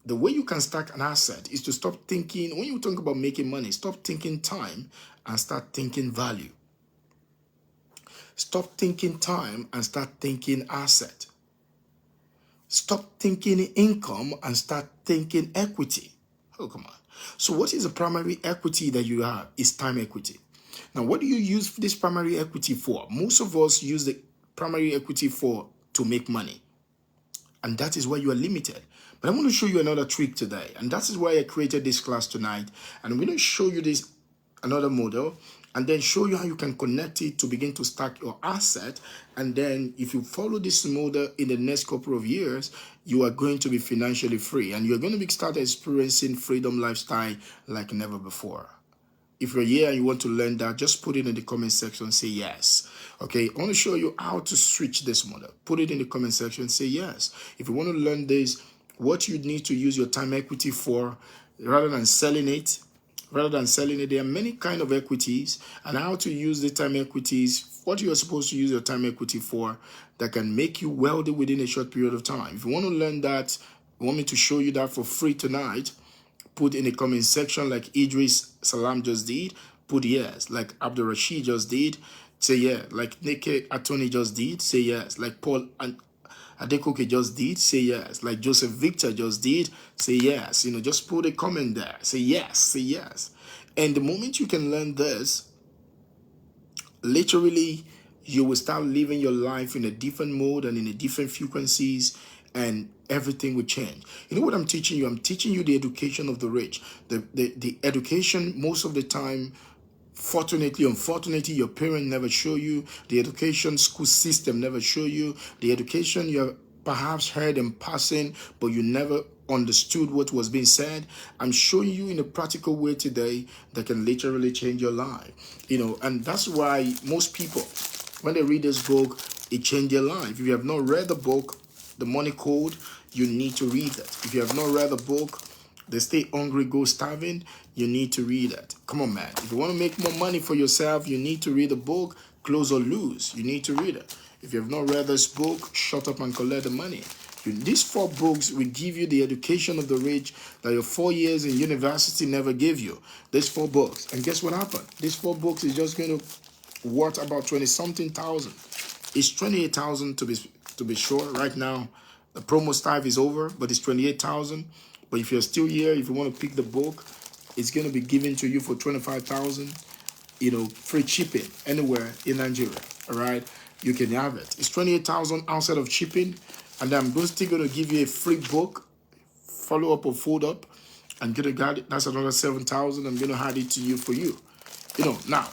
the way you can stack an asset is to stop thinking, when you talk about making money, stop thinking time and start thinking value. Stop thinking time and start thinking asset. Stop thinking income and start thinking equity. Oh, come on. So what is the primary equity that you have? Is time equity. Now, what do you use this primary equity for? Most of us use the primary equity to make money. And that is why you are limited. But I'm going to show you another trick today. And that is why I created this class tonight. And I'm going to show you another model, and then show you how you can connect it to begin to stack your asset. And then if you follow this model in the next couple of years, you are going to be financially free. And you're going to start experiencing freedom lifestyle like never before. If you're here and you want to learn that, just put it in the comment section, say yes. Okay, I want to show you how to switch this model. Put it in the comment section, say yes. If you want to learn this, what you need to use your time equity for, rather than selling it, there are many kind of equities, and how to use the time equities, what you are supposed to use your time equity for that can make you wealthy within a short period of time. If you want to learn that, you want me to show you that for free tonight, put in the comment section like Idris Salam just did, put yes. Like Abdul Rashid just did, say yeah. Like Nike Attorney just did, say yes. Like Paul and Adekoke just did, say yes. Like Joseph Victor just did, say yes. You know, just put a comment there, say yes, say yes. And the moment you can learn this, literally, you will start living your life in a different mode and in a different frequencies, and everything will change. You know what I'm teaching you? I'm teaching you the education of the rich. The education, most of the time, fortunately, unfortunately, your parents never show you. The education school system never show you. The education you have perhaps heard in passing, but you never understood what was being said. I'm showing you in a practical way today that can literally change your life. You know, and that's why most people, when they read this book, it changed their life. If you have not read the book, The Money Code, you need to read it. If you have not read the book, The Stay Hungry, Go Starving, you need to read it. Come on, man. If you want to make more money for yourself, you need to read the book, Close or Lose. You need to read it. If you have not read this book, Shut Up and Collect the Money. These 4 books will give you the education of the rich that your 4 years in university never gave you. These 4 books. And guess what happened? These 4 books is just going to worth about 20-something thousand. It's 28,000 to be sure. Right now, the promo time is over, but it's 28,000. But if you're still here, if you want to pick the book, it's going to be given to you for 25,000. You know, free shipping anywhere in Nigeria. All right, you can have it. It's 28,000 outside of shipping, and I'm still going to give you a free book, follow up or fold up, and get a guide. That's another 7,000. I'm going to add it to you for you. You know, now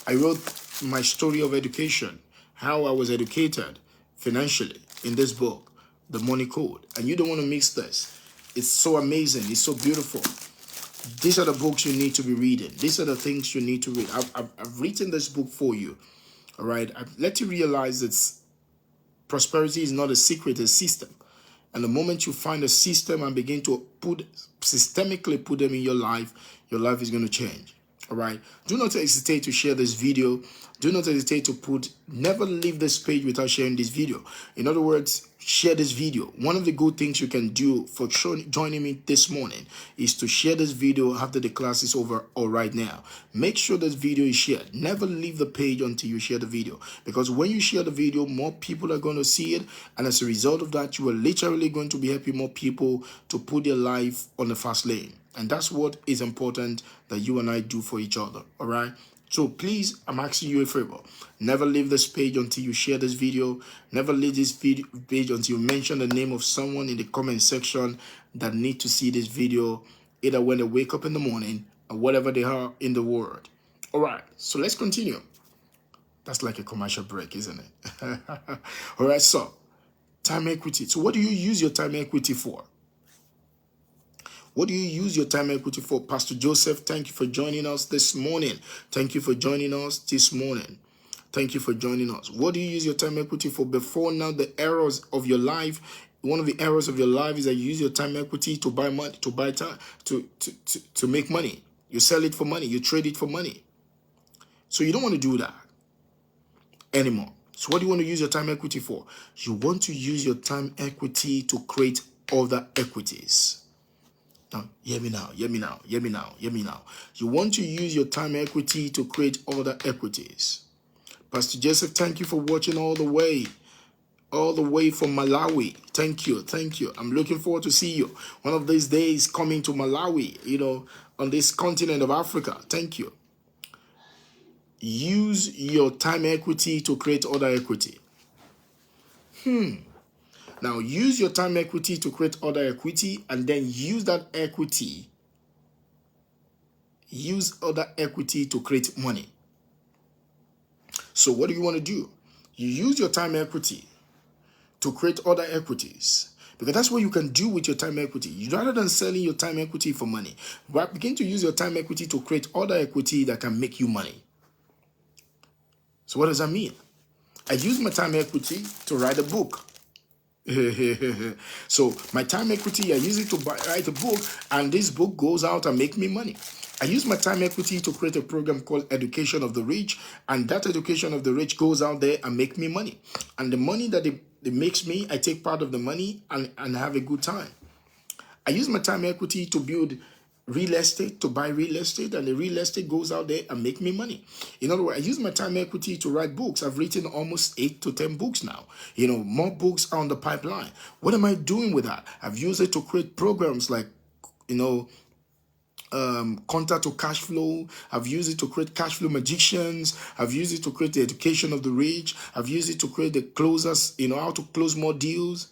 I wrote my story of education, how I was educated financially in this book, The Money Code. And you don't want to mix this. It's so amazing. It's so beautiful. These are the books you need to be reading. These are the things you need to read. I've written this book for you. All right. I've let you realize that prosperity is not a secret, it's a system. And the moment you find a system and begin to systemically put them in your life is going to change. All right. Do not hesitate to share this video. Do not hesitate to never leave this page without sharing this video. In other words, share this video. One of the good things you can do for joining me this morning is to share this video after the class is over or right now. Make sure this video is shared. Never leave the page until you share the video, because when you share the video, more people are going to see it. And as a result of that, you are literally going to be helping more people to put their life on the fast lane. And that's what is important that you and I do for each other. All right. So please, I'm asking you a favor. Never leave this page until you share this video. Never leave this page until you mention the name of someone in the comment section that need to see this video, either when they wake up in the morning or whatever they are in the world. All right, so let's continue. That's like a commercial break, isn't it? All right, so time equity. So what do you use your time equity for? What do you use your time equity for? Pastor Joseph, thank you for joining us this morning. Thank you for joining us this morning. Thank you for joining us. What do you use your time equity for? Before now, the errors of your life, one of the errors of your life is that you use your time equity to buy money, to buy time, to make money. You sell it for money. You trade it for money. So you don't want to do that anymore. So what do you want to use your time equity for? You want to use your time equity to create other equities. Now, hear me now, hear me now, hear me now, hear me now. You want to use your time equity to create other equities. Pastor Joseph, thank you for watching all the way from Malawi. Thank you, thank you. I'm looking forward to see you one of these days coming to Malawi, you know, on this continent of Africa. Thank you. Use your time equity to create other equity. Now, use your time equity to create other equity, and then use that equity. Use other equity to create money. So what do you want to do? You use your time equity to create other equities, because that's what you can do with your time equity. Rather than selling your time equity for money, but begin to use your time equity to create other equity that can make you money. So what does that mean? I use my time equity to write a book. So my time equity, I use it to write a book, and this book goes out and make me money. I use my time equity to create a program called Education of the Rich, and that Education of the Rich goes out there and make me money. And the money that it makes me, I take part of the money and have a good time. I use my time equity to build real estate, to buy real estate, and the real estate goes out there and make me money. In other words, I use my time equity to write books. I've written almost 8 to 10 books now. You know, more books are on the pipeline. What am I doing with that? I've used it to create programs like, you know, contact to cash flow. I've used it to create cash flow magicians. I've used it to create the Education of the Rich. I've used it to create the closers, you know, how to close more deals.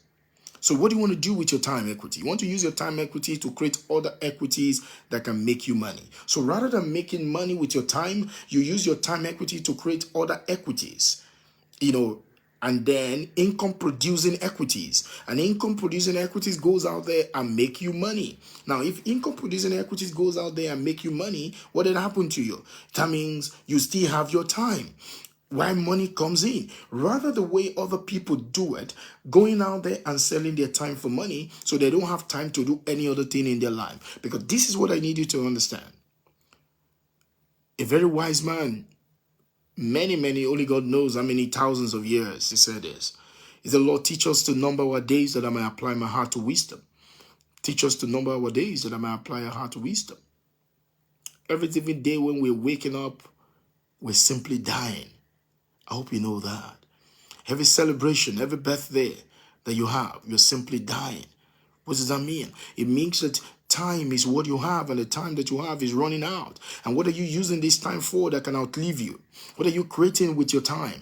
So what do you want to do with your time equity? You want to use your time equity to create other equities that can make you money. So rather than making money with your time, you use your time equity to create other equities, you know, and then income producing equities. And income producing equities goes out there and make you money. Now, if income producing equities goes out there and make you money, what did happen to you? That means you still have your time. Why money comes in, rather the way other people do it, going out there and selling their time for money so they don't have time to do any other thing in their life. Because this is what I need you to understand. A very wise man, many, only God knows how many thousands of years he said this. He said, Lord, teach us to number our days that I may apply my heart to wisdom. Teach us to number our days that I may apply our heart to wisdom. Every day when we're waking up, we're simply dying. I hope you know that. Every celebration, every birthday that you have, you're simply dying. What does that mean? It means that time is what you have, and the time that you have is running out. And what are you using this time for that can outlive you? What are you creating with your time?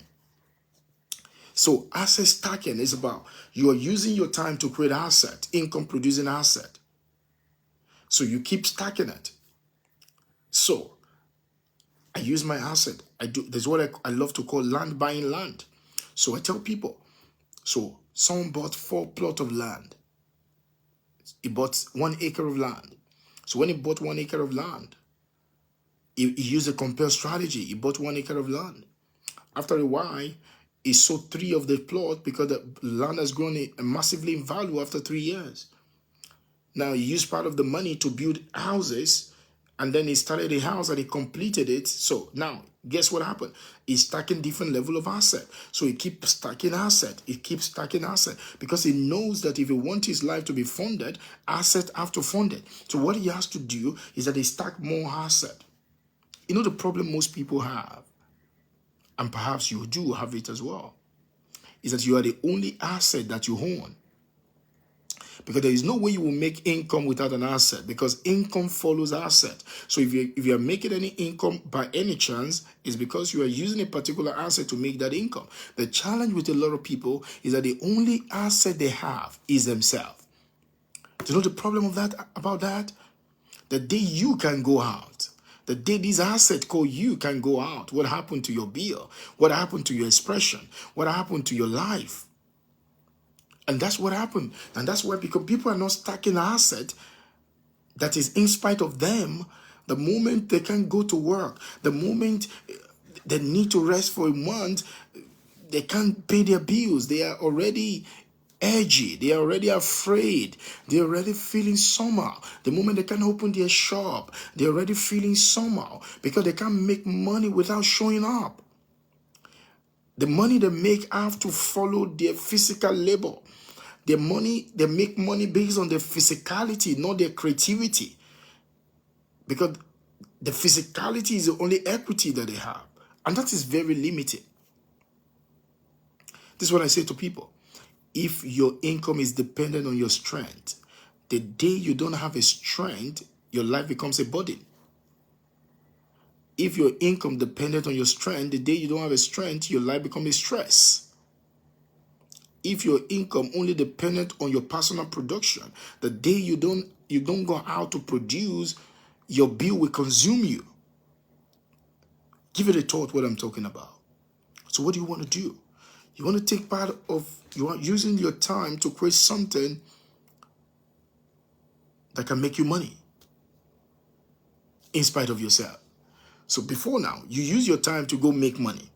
So asset stacking is about you are using your time to create asset, income producing asset. So you keep stacking it. So I use my asset. There's what I love to call land buying land. So I tell people, so someone bought 4 plots of land. He bought 1 acre of land. So when he bought 1 acre of land, he used a compare strategy. He bought 1 acre of land. After a while, he sold 3 of the plot because the land has grown massively in value after 3 years. Now he used part of the money to build houses, and then he started a house and he completed it. So now, guess what happened? He's stacking different level of asset. So he keeps stacking asset. He keeps stacking asset because he knows that if he wants his life to be funded, asset have to fund it. So what he has to do is that he stack more asset. You know the problem most people have, and perhaps you do have it as well, is that you are the only asset that you own. Because there is no way you will make income without an asset, because income follows asset. So if you are making any income by any chance, it's because you are using a particular asset to make that income. The challenge with a lot of people is that the only asset they have is themselves. Do you know the problem about that? The day you can go out, the day this asset called you can go out, what happened to your bill? What happened to your expression? What happened to your life? And that's what happened. And that's why, because people are not stacking asset that is in spite of them, the moment they can't go to work, the moment they need to rest for a month, they can't pay their bills. They are already edgy. They are already afraid. They're already feeling somehow. The moment they can open their shop, they're already feeling somehow because they can't make money without showing up. The money they make have to follow their physical labor. They make money based on their physicality, not their creativity. Because the physicality is the only equity that they have. And that is very limited. This is what I say to people. If your income is dependent on your strength, the day you don't have a strength, your life becomes a burden. If your income dependent on your strength, the day you don't have a strength, your life becomes a stress. If your income only dependent on your personal production, the day you don't go out to produce, your bill will consume you. Give it a thought what I'm talking about. So what do you want to do? You want to take part of, you are using your time to create something that can make you money in spite of yourself. So before now, you use your time to go make money.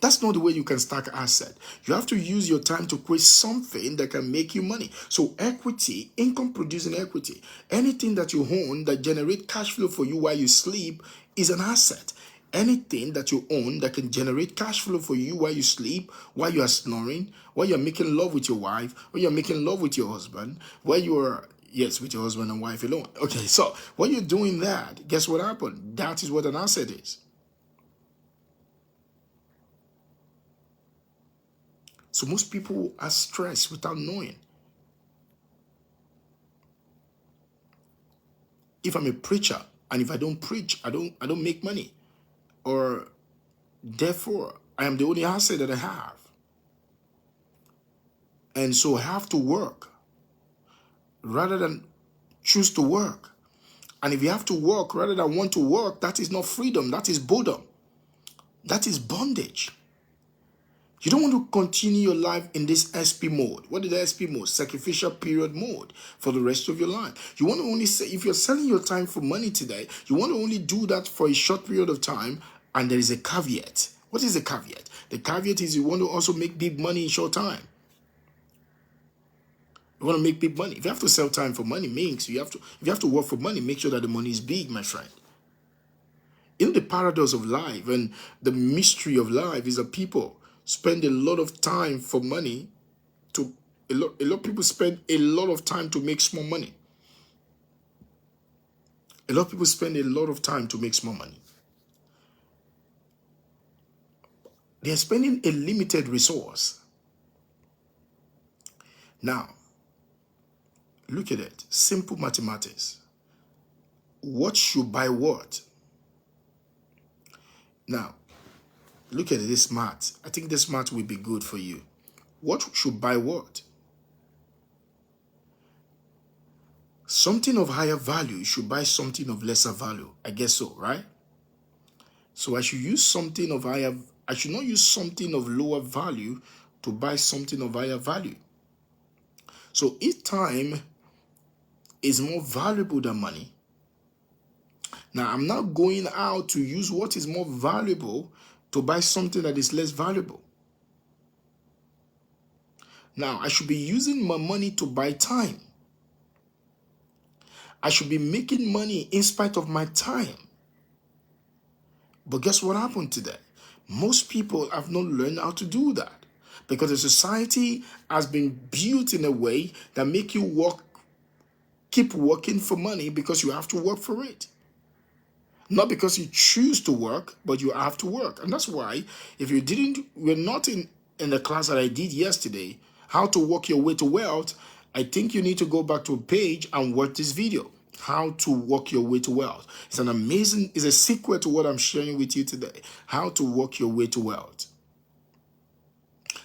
That's not the way you can stack asset. You have to use your time to create something that can make you money. So equity, income producing equity, anything that you own that generate cash flow for you while you sleep is an asset. Anything that you own that can generate cash flow for you while you sleep, while you are snoring, while you're making love with your wife, or you're making love with your husband, while you're, yes, with your husband and wife alone. Okay, so when you're doing that, guess what happened? That is what an asset is. So most people are stressed without knowing. If I'm a preacher and if I don't preach, I don't make money. Or therefore, I am the only asset that I have. And so I have to work rather than choose to work. And if you have to work rather than want to work, that is not freedom. That is boredom. That is bondage. You don't want to continue your life in this SP mode. What is the SP mode? Sacrificial period mode for the rest of your life. You want to only say, if you're selling your time for money today, you want to only do that for a short period of time, and there is a caveat. What is the caveat? The caveat is you want to also make big money in short time. You want to make big money. If you have to sell time for money, means if you have to work for money, make sure that the money is big, my friend. In the paradox of life and the mystery of life is that people spend a lot of time for money a lot of people spend a lot of time to make small money. A lot of people spend a lot of time to make small money. They're spending a limited resource. Now, look at it. Simple mathematics. What should buy what? Now, look at this math. I think this math will be good for you. What should buy what? Something of higher value should buy something of lesser value. I guess so, right? So I should use something of higher, I should not use something of lower value to buy something of higher value. So if time is more valuable than money, now I'm not going out to use what is more valuable to buy something that is less valuable. Now I should be using my money to buy time. I should be making money in spite of my time. But guess what happened to that? Most people have not learned how to do that because the society has been built in a way that make you work, keep working for money because you have to work for it. Not because you choose to work, but you have to work. And that's why if you we're not in the class that I did yesterday, how to work your way to wealth, I think you need to go back to a page and watch this video. How to work your way to wealth. It's a sequel to what I'm sharing with you today. How to work your way to wealth.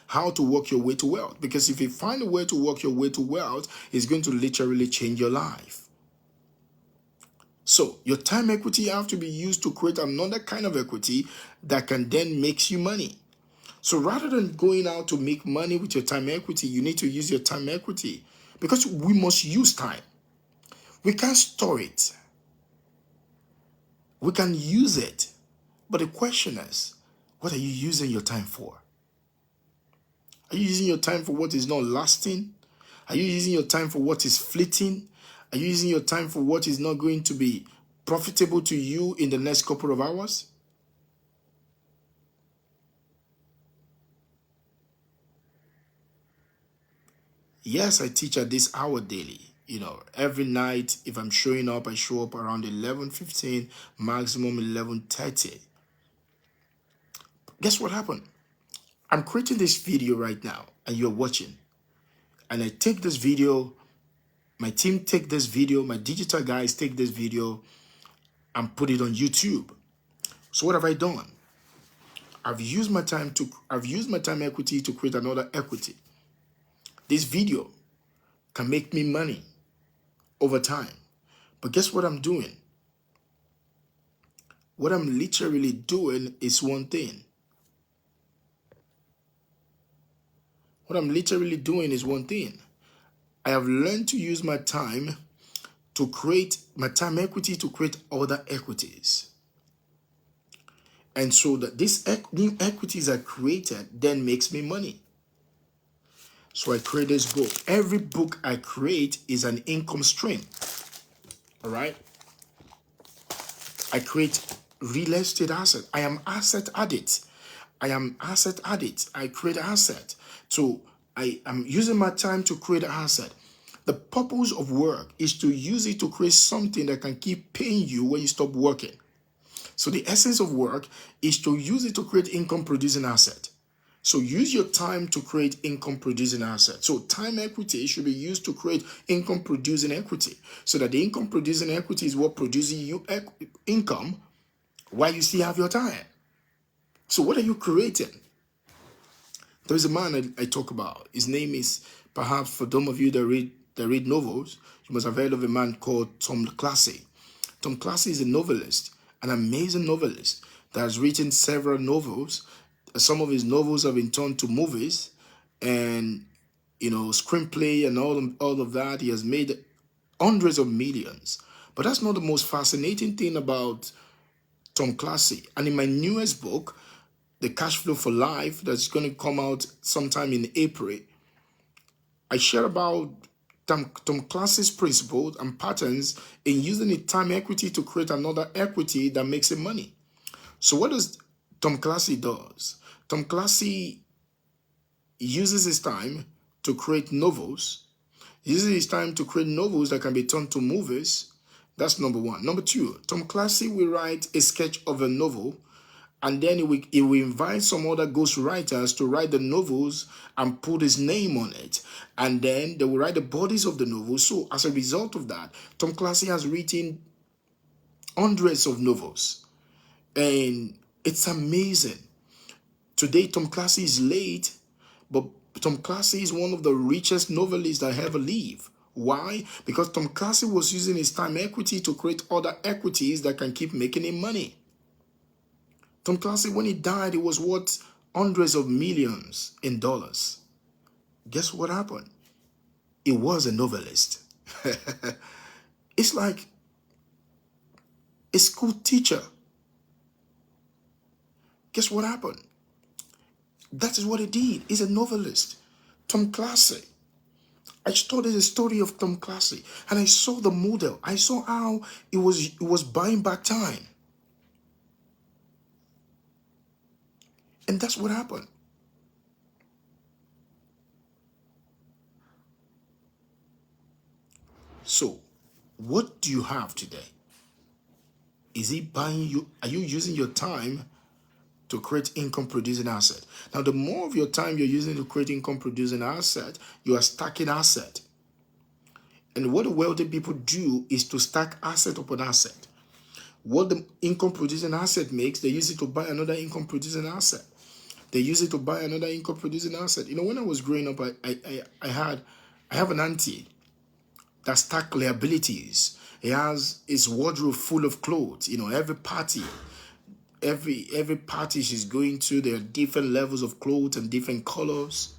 How to work your way to wealth. Because if you find a way to work your way to wealth, it's going to literally change your life. So your time equity have to be used to create another kind of equity that can then make you money. So rather than going out to make money with your time equity, you need to use your time equity because we must use time. We can't store it. We can use it. But the question is, what are you using your time for? Are you using your time for what is not lasting? Are you using your time for what is fleeting? Are you using your time for what is not going to be profitable to you in the next couple of hours? Yes, I teach at this hour daily. Every night, if I'm showing up, I show up around 11:15, maximum 11:30. Guess what happened? I'm creating this video right now, and you're watching. And I take this video, my team take this video, my digital guys take this video, and put it on YouTube. So what have I done? I've used my time equity to create another equity. This video can make me money over time. But guess what I'm doing? What I'm literally doing is one thing. What I'm literally doing is one thing. I have learned to use my time to create my time equity to create other equities. And so that these new equities are created then makes me money. So I create this book. Every book I create is an income stream. All right. I create real estate asset. I am asset addict. I create asset. So I am using my time to create asset. The purpose of work is to use it to create something that can keep paying you when you stop working. So the essence of work is to use it to create income producing asset. So use your time to create income producing assets. So time equity should be used to create income producing equity so that the income producing equity is what produces you income while you still have your time. So what are you creating? There's a man I talk about. His name is, perhaps for those of you that read novels, you must have heard of a man called Tom Clancy. Tom Clancy is a novelist, an amazing novelist that has written several novels. Some of his novels have been turned to movies and, screenplay and all of that. He has made hundreds of millions. But that's not the most fascinating thing about Tom Clancy. And in my newest book, The Cash Flow for Life, that's going to come out sometime in April, I share about Tom Clancy's principles and patterns in using the time equity to create another equity that makes him money. So what does Tom Clancy does? Tom Clancy uses his time to create novels. He uses his time to create novels that can be turned to movies. That's number one. Number two, Tom Clancy will write a sketch of a novel And then he will invite some other ghostwriters to write the novels and put his name on it. And then they will write the bodies of the novels. So as a result of that, Tom Clancy has written hundreds of novels. And it's amazing. Today, Tom Clancy is late, but Tom Clancy is one of the richest novelists that ever lived. Why? Because Tom Clancy was using his time equity to create other equities that can keep making him money. Tom Clancy, when he died, it was worth hundreds of millions in dollars. Guess what happened? He was a novelist. It's like a school teacher. Guess what happened? That is what he did. He's a novelist. Tom Clancy. I studied the story of Tom Clancy and I saw the model. I saw how it was buying back time. And that's what happened. So, what do you have today? Is it buying you? Are you using your time to create income producing asset? Now, the more of your time you're using to create income producing asset, you are stacking asset. And what the wealthy people do is to stack asset upon asset. What the income producing asset makes, they use it to buy another income producing asset. They use it to buy another income producing asset. You know, when I was growing up, I have an auntie that stacked liabilities. He has his wardrobe full of clothes. You know, every party she's going to, there are different levels of clothes and different colors.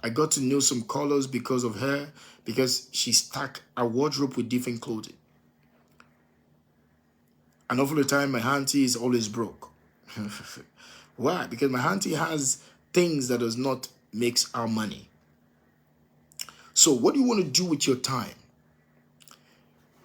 I got to know some colors because of her, because she stacked a wardrobe with different clothing. And over the time, my auntie is always broke. Why? Because my auntie has things that does not make our money. So what do you want to do with your time?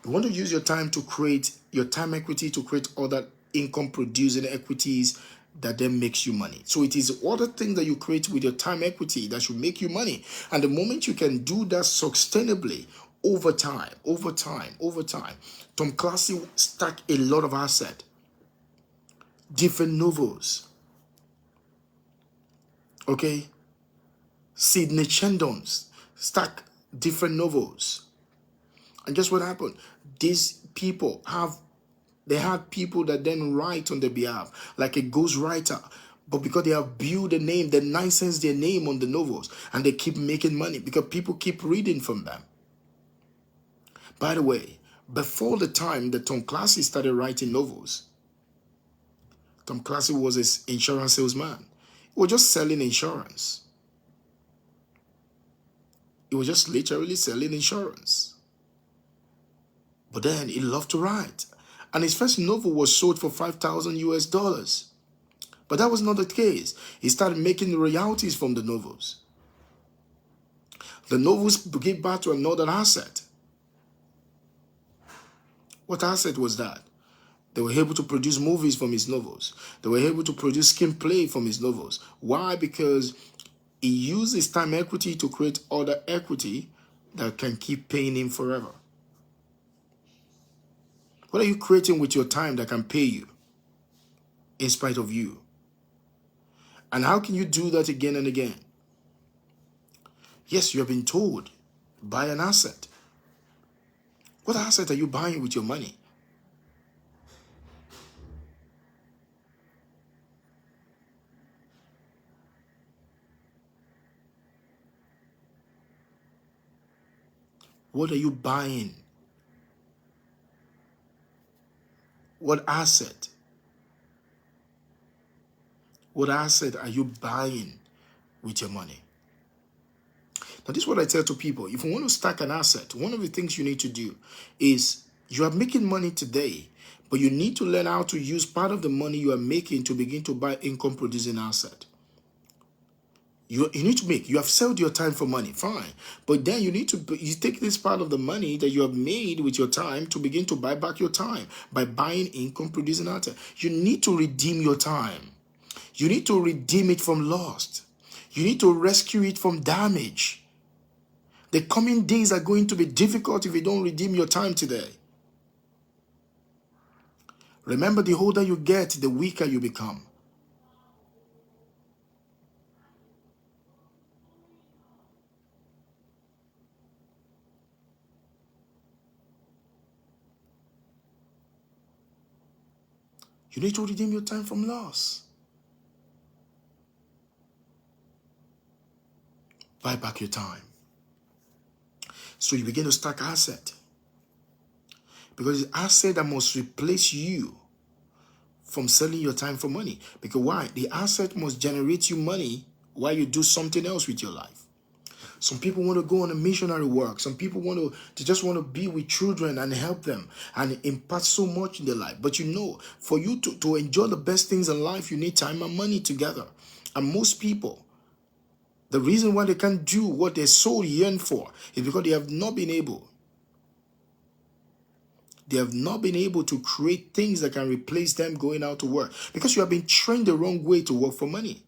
You want to use your time to create your time equity, to create other income producing equities that then makes you money. So it is other things that you create with your time equity that should make you money. And the moment you can do that sustainably over time, Tom Clancy stacked a lot of assets, different novels. Okay? Sidney Chandon's stack different novels. And guess what happened? These people had people that then write on their behalf, like a ghostwriter. But because they have built a name, they license their name on the novels, and they keep making money because people keep reading from them. By the way, before the time that Tom Clancy started writing novels, Tom Clancy was an insurance salesman. He was just selling insurance. He was just literally selling insurance. But then he loved to write. And his first novel was sold for $5,000 US. But that was not the case. He started making royalties from the novels. The novels gave back to another asset. What asset was that? They were able to produce movies from his novels. They were able to produce screenplay from his novels. Why? Because he used his time equity to create other equity that can keep paying him forever. What are you creating with your time that can pay you in spite of you? And how can you do that again and again? Yes, you have been told, buy an asset. What asset are you buying with your money? What are you buying? What asset? What asset are you buying with your money? Now, this is what I tell to people. If you want to stack an asset, one of the things you need to do is you are making money today, but you need to learn how to use part of the money you are making to begin to buy income producing asset. You need to make, you have sold your time for money, fine. But then you take this part of the money that you have made with your time to begin to buy back your time by buying income producing asset. You need to redeem your time. You need to redeem it from loss. You need to rescue it from damage. The coming days are going to be difficult if you don't redeem your time today. Remember, the older you get, the weaker you become. You need to redeem your time from loss. Buy back your time. So you begin to stack asset. Because it's asset that must replace you from selling your time for money. Because why? The asset must generate you money while you do something else with your life. Some people want to go on a missionary work. Some people just want to be with children and help them and impart so much in their life. But you know, for you to enjoy the best things in life, you need time and money together. And most people, the reason why they can't do what their soul yearn for is because they have not been able. They have not been able to create things that can replace them going out to work. Because you have been trained the wrong way to work for money.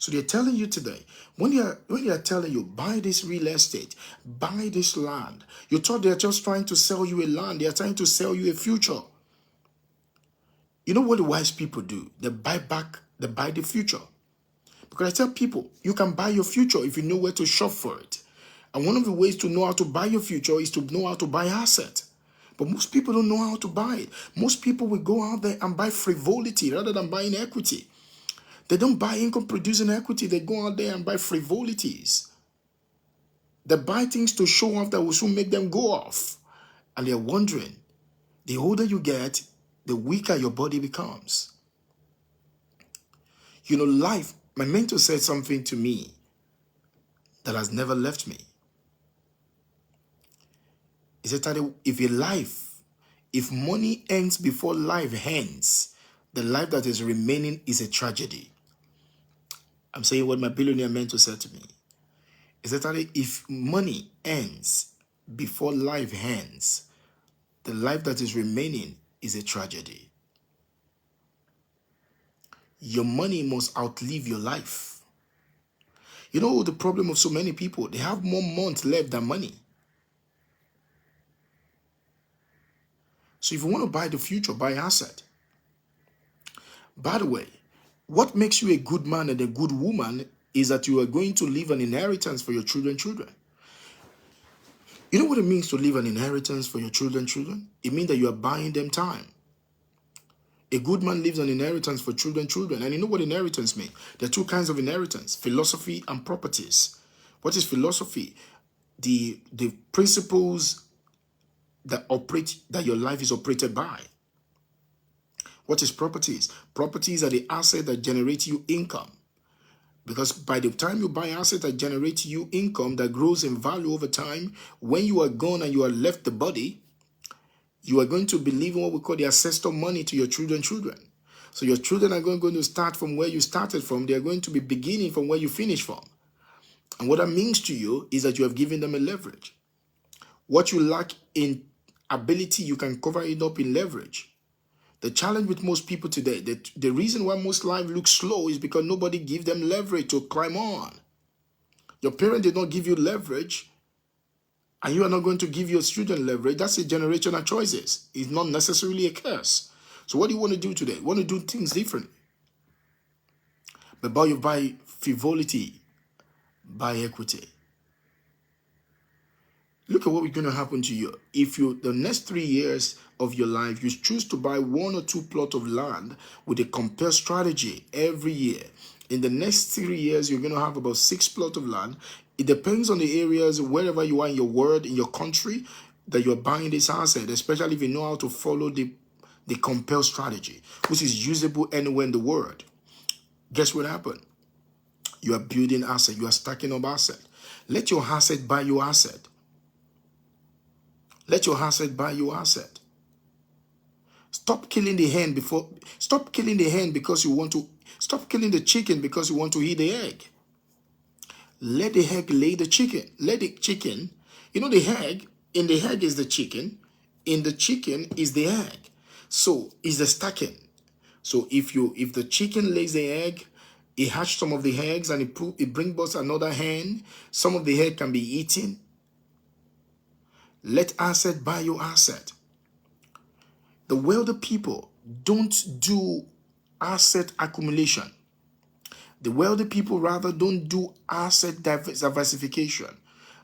So they're telling you today, when they are telling you, buy this real estate, buy this land, you thought they're just trying to sell you a land. They are trying to sell you a future. You know what the wise people do? They buy the future. Because I tell people, you can buy your future if you know where to shop for it. And one of the ways to know how to buy your future is to know how to buy assets. But most people don't know how to buy it. Most people will go out there and buy frivolity rather than buying equity. They don't buy income-producing equity. They go out there and buy frivolities. They buy things to show off that will soon make them go off. And they're wondering, the older you get, the weaker your body becomes. You know, life, my mentor said something to me that has never left me. He said that if money ends before life ends, the life that is remaining is a tragedy. I'm saying what my billionaire mentor said to me. He said that if money ends before life ends, the life that is remaining is a tragedy. Your money must outlive your life. You know the problem of so many people? They have more months left than money. So if you want to buy the future, buy asset. By the way, what makes you a good man and a good woman is that you are going to leave an inheritance for your children. You know what it means to leave an inheritance for your children? It means that you are buying them time. A good man leaves an inheritance for children. And you know what inheritance means? There are two kinds of inheritance, philosophy and properties. What is philosophy? The principles that your life is operated by. What is properties? Properties are the asset that generate you income. Because by the time you buy assets that generate you income that grows in value over time, when you are gone and you are left the body, you are going to be leaving what we call the ancestor money to your children. So your children are going to start from where you started from. They are going to be beginning from where you finished from. And what that means to you is that you have given them a leverage. What you lack in ability, you can cover it up in leverage. The challenge with most people today, the reason why most life looks slow is because nobody gives them leverage to climb on. Your parent did not give you leverage, and you are not going to give your children leverage. That's a generational choices. It's not necessarily a curse. So what do you want to do today? You want to do things different. But by you buy frivolity, buy equity. Look at what is going to happen to you. If the next 3 years of your life, you choose to buy 1 or 2 plots of land with a compare strategy every year. In the next 3 years, you're going to have about 6 plots of land. It depends on the areas, wherever you are in your world, in your country, that you're buying this asset, especially if you know how to follow the compare strategy, which is usable anywhere in the world. Guess what happened? You are building asset. You are stacking up asset. Let your asset buy your asset. Let your asset buy your asset. Stop killing the hen because you want to. Stop killing the chicken because you want to eat the egg. Let the egg lay the chicken. Let the chicken, the egg, in the egg is the chicken, in the chicken is the egg. So is the stacking. So if the chicken lays the egg, it hatches some of the eggs and it brings us another hen. Some of the egg can be eaten. Let asset buy your asset. The wealthy people don't do asset accumulation. The wealthy people rather don't do asset diversification.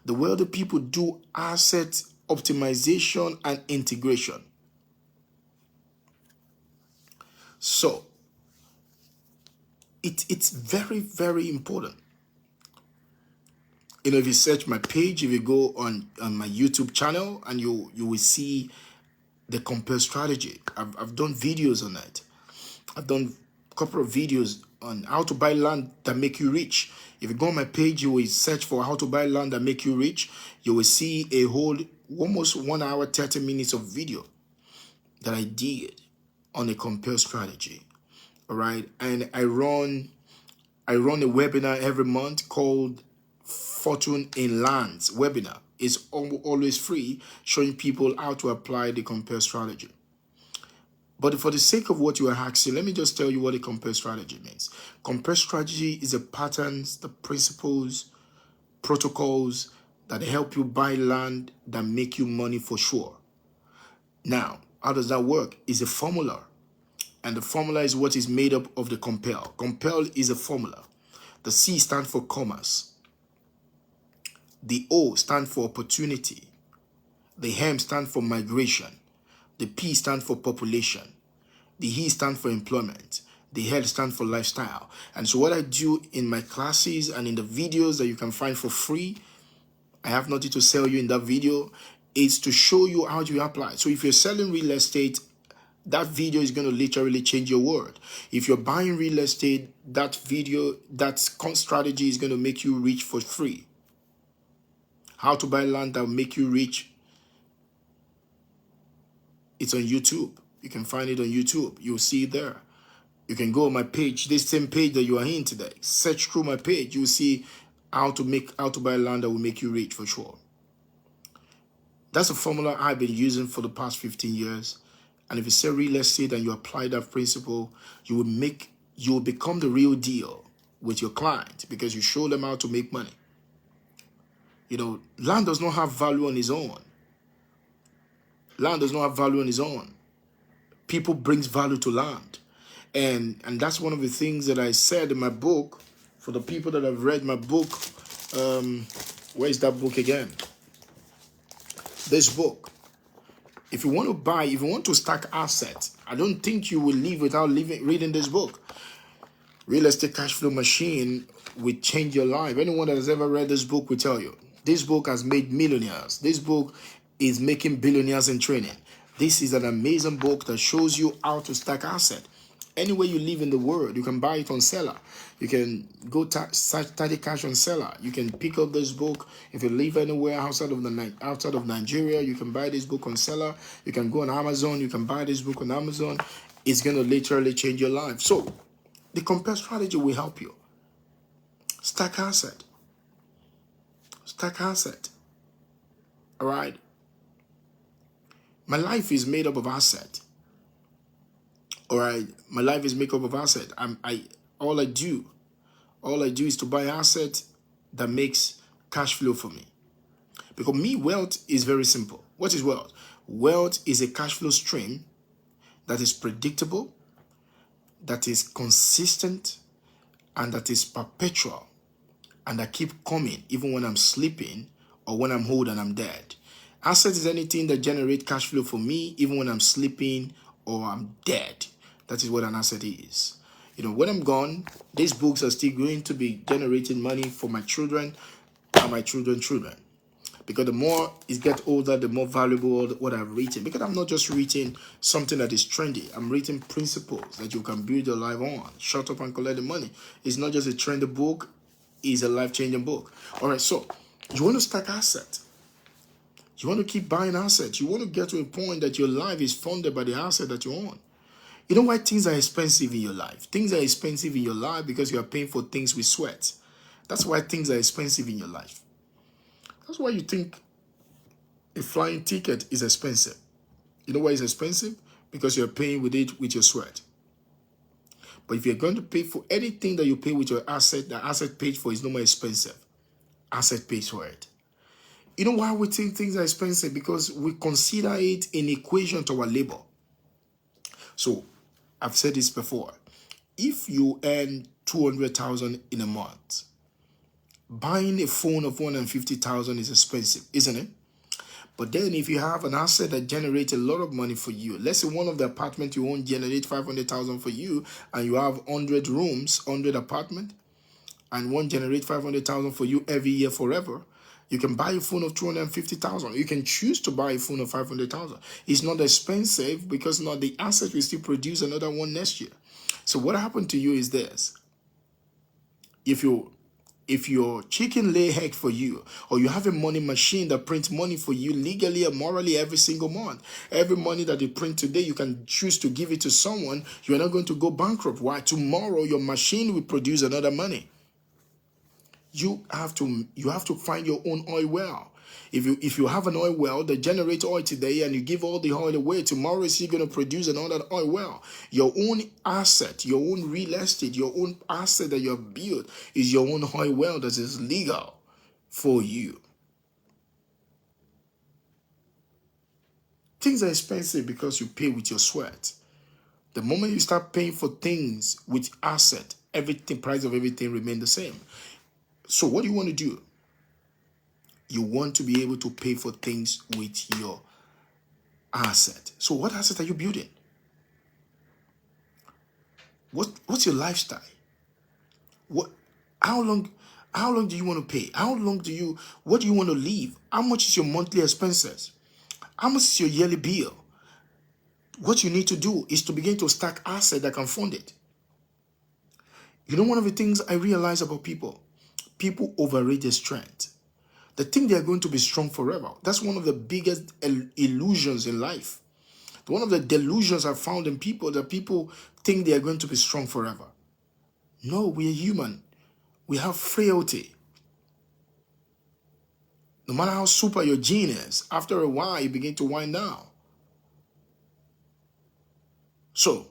The wealthy people do asset optimization and integration. So it's very, very important. You know, if you search my page, if you go on my YouTube channel, and you will see the compare strategy. I've done videos on that. I've done a couple of videos on how to buy land that make you rich. If you go on my page, you will search for how to buy land that make you rich. You will see a whole almost 1 hour 30 minutes of video that I did on a compare strategy. All right, and I run a webinar every month called Fortune in Lands webinar. It's always free, showing people how to apply the compare strategy. But for the sake of what you are asking, let me just tell you what a compare strategy means. Compare strategy is the patterns, the principles, protocols that help you buy land that make you money for sure. Now, how does that work? It's a formula. And the formula is what is made up of the compel. Compel is a formula. The C stands for commerce. The O stands for opportunity. The M stands for migration. The P stands for population. The E stands for employment. The L stands for lifestyle. And so what I do in my classes and in the videos that you can find for free, I have nothing to sell you in that video, is to show you how you apply. So if you're selling real estate, that video is going to literally change your world. If you're buying real estate, that video, that strategy is going to make you rich for free. How to buy land that will make you rich. It's on YouTube. You can find it on YouTube. You'll see it there. You can go on my page, this same page that you are in today. Search through my page. You'll see how to buy land that will make you rich for sure. That's a formula I've been using for the past 15 years. And if you sell real estate and you apply that principle, you will become the real deal with your client because you show them how to make money. You know, land does not have value on its own. Land does not have value on its own. People brings value to land. And that's one of the things that I said in my book. For the people that have read my book, where is that book again? This book. If you want to stack assets, I don't think you will leave without reading this book. Real Estate Cash Flow Machine will change your life. Anyone that has ever read this book will tell you. This book has made millionaires. This book is making billionaires in training. This is an amazing book that shows you how to stack assets. Anywhere you live in the world, you can buy it on Seller. You can go search Tidy Cash on Seller. You can pick up this book. If you live anywhere outside of Nigeria, you can buy this book on Seller. You can go on Amazon. You can buy this book on Amazon. It's going to literally change your life. So, the compare strategy will help you. Stack asset. Stack asset. All right? My life is made up of asset. All right, my life is made up of asset. All I do is to buy asset that makes cash flow for me. Because wealth is very simple. What is wealth? Wealth is a cash flow stream that is predictable, that is consistent, and that is perpetual, and that keep coming even when I'm sleeping or when I'm old and I'm dead. Asset is anything that generates cash flow for me even when I'm sleeping or I'm dead. That is what an asset is. You know, when I'm gone, these books are still going to be generating money for my children and my children's children. Because the more it gets older, the more valuable what I've written. Because I'm not just reading something that is trendy. I'm reading principles that you can build your life on. Shut up and collect the money. It's not just a trendy book. It's a life-changing book. All right, so you want to stack assets. You want to keep buying assets. You want to get to a point that your life is funded by the asset that you own. You know why things are expensive in your life? Things are expensive in your life because you are paying for things with sweat. That's why things are expensive in your life. That's why you think a flying ticket is expensive. You know why it's expensive? Because you're paying with it with your sweat. But if you're going to pay for anything that you pay with your asset, the asset paid for is no more expensive. Asset pays for it. You know why we think things are expensive? Because we consider it an equation to our labor. So I've said this before. If you earn 200,000 in a month, buying a phone of 150,000 is expensive, isn't it? But then if you have an asset that generates a lot of money for you, let's say one of the apartments you own generate 500,000 for you, and you have 100 rooms, 100 apartment, and one generate 500,000 for you every year forever, you can buy a phone of 250,000. You can choose to buy a phone of 500,000. It's not expensive because not the asset will still produce another one next year. So what happened to you is this. If your chicken lay egg for you, or you have a money machine that prints money for you legally and morally every single month, every money that you print today, you can choose to give it to someone. You're not going to go bankrupt. Why? Tomorrow your machine will produce another money. You have to find your own oil well. If you have an oil well that generates oil today and you give all the oil away, tomorrow is you going to produce another oil well. Your own asset, your own real estate, your own asset that you have built is your own oil well that is legal for you. Things are expensive because you pay with your sweat. The moment you start paying for things with asset, everything, price of everything remain the same. So what do you want to do? You want to be able to pay for things with your asset. So what asset are you building? What's your lifestyle? How long do you want to pay? What do you want to leave? How much is your monthly expenses? How much is your yearly bill? What you need to do is to begin to stack assets that can fund it. You know, one of the things I realize about people overrate their strength. They think they are going to be strong forever. That's one of the biggest illusions in life. One of the delusions I've found in people, that people think they are going to be strong forever. No, we are human. We have frailty. No matter how super your gene is, after a while, you begin to wind down. So,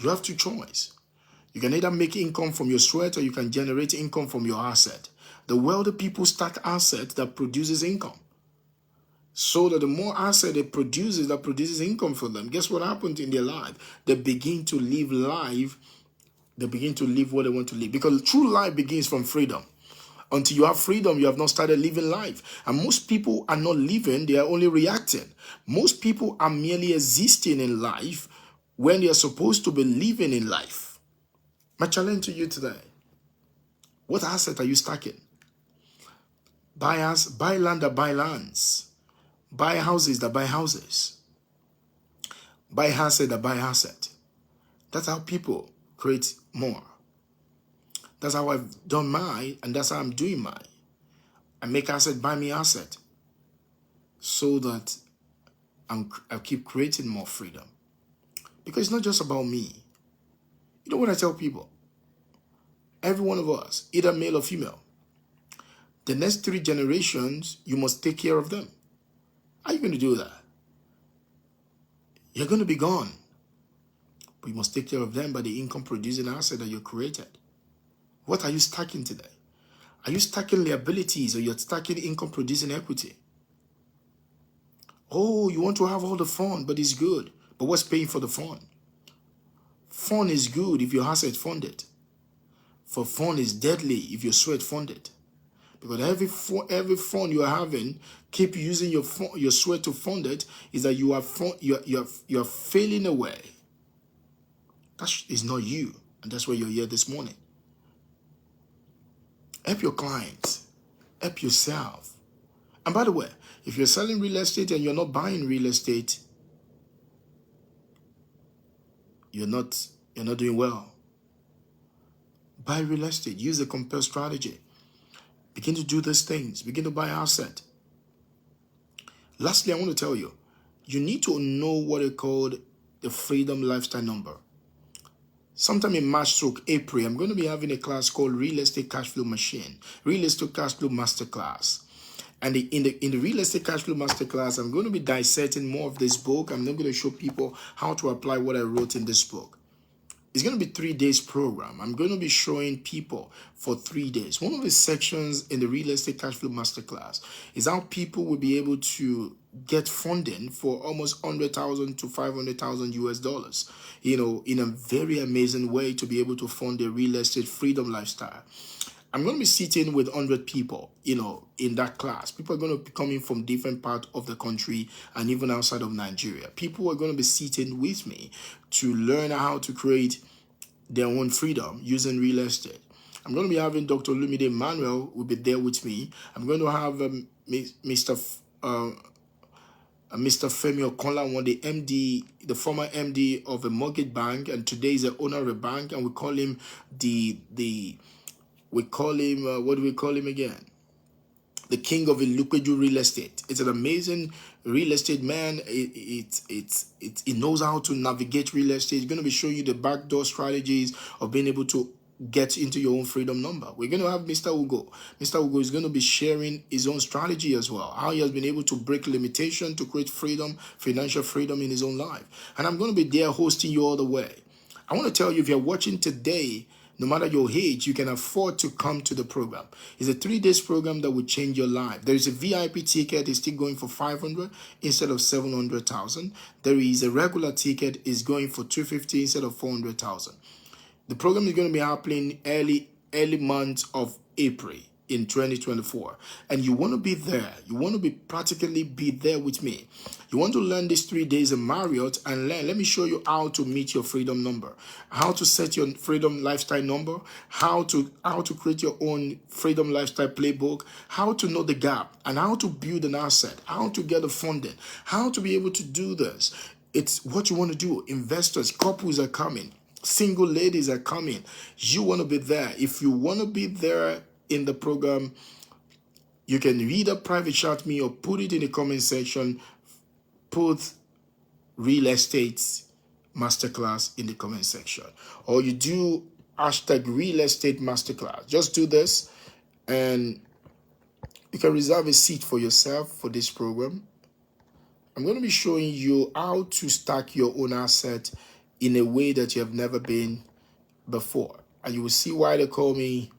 you have two choices. You can either make income from your sweat, or you can generate income from your asset. The wealthy people stack assets that produces income. So that the more asset it produces that produces income for them, guess what happens in their life? They begin to live life. They begin to live what they want to live. Because true life begins from freedom. Until you have freedom, you have not started living life. And most people are not living, they are only reacting. Most people are merely existing in life when they are supposed to be living in life. My challenge to you today, what asset are you stacking? Buy land that buy lands. Buy houses that buy houses. Buy asset that buy asset. That's how people create more. That's how I've done mine, and that's how I'm doing mine. I make asset buy me asset, so that I keep creating more freedom. Because it's not just about me. You know what I tell people? Every one of us, either male or female, the next 3 generations, you must take care of them. How are you going to do that? You're going to be gone. But you must take care of them by the income producing asset that you created. What are you stacking today? Are you stacking liabilities, or you're stacking income producing equity? Oh, you want to have all the fun, but it's good. But what's paying for the fun? Fun is good if your asset funded. For fun is deadly if your sweat funded. Because every fun you are having, keep using your sweat to fund it, is that you are failing away. That is not you. And that's why you're here this morning. Help your clients. Help yourself. And by the way, if you're selling real estate and you're not buying real estate, you're not doing well. Buy real estate. Use the compare strategy. Begin to do these things. Begin to buy asset. Lastly, I want to tell you, you need to know what is called the Freedom Lifestyle Number. Sometime in March or April, I'm going to be having a class called Real Estate Cash Flow Machine, Real Estate Cash Flow Masterclass. And in the Real Estate Cash Flow Masterclass, I'm going to be dissecting more of this book. I'm not going to show people how to apply what I wrote in this book. It's going to be 3 days program. I'm going to be showing people for 3 days. One of the sections in the Real Estate Cash Flow Masterclass is how people will be able to get funding for almost 100,000 to 500,000 US dollars, in a very amazing way to be able to fund a real estate freedom lifestyle. I'm going to be sitting with 100 people, in that class. People are going to be coming from different parts of the country and even outside of Nigeria. People are going to be sitting with me to learn how to create their own freedom using real estate. I'm going to be having Dr. Lumide Manuel will be there with me. I'm going to have Mr. Mr. Femi Okonlawon, the MD, the former MD of a mortgage bank, and today is the owner of a bank, and we call him what do we call him again? The king of Ilupeju real estate. It's an amazing real estate man. He knows how to navigate real estate. He's going to be showing you the backdoor strategies of being able to get into your own freedom number. We're going to have Mr. Ugo. Mr. Ugo is going to be sharing his own strategy as well, how he has been able to break limitation to create freedom, financial freedom in his own life. And I'm going to be there hosting you all the way. I want to tell you, if you're watching today, no matter your age, you can afford to come to the program. It's a 3-day program that will change your life. There is a VIP ticket, it's still going for 500 instead of 700,000. There is a regular ticket, is going for 250 instead of 400,000. The program is going to be happening early months of April in 2024. And you want to be there. You want to practically be there with me. You want to learn these 3 days in Marriott and learn. Let me show you how to meet your freedom number, how to set your freedom lifestyle number, how to create your own freedom lifestyle playbook, how to know the gap, and how to build an asset, how to get the funding, how to be able to do this. It's what you want to do. Investors, couples are coming. Single ladies are coming. You want to be there. If you want to be there in the program, you can read a private chat me or put it in the comment section. Put real estate masterclass in the comment section, or you do hashtag real estate masterclass. Just do this and you can reserve a seat for yourself for this program. I'm going to be showing you how to stack your own asset in a way that you have never been before. And you will see why they call me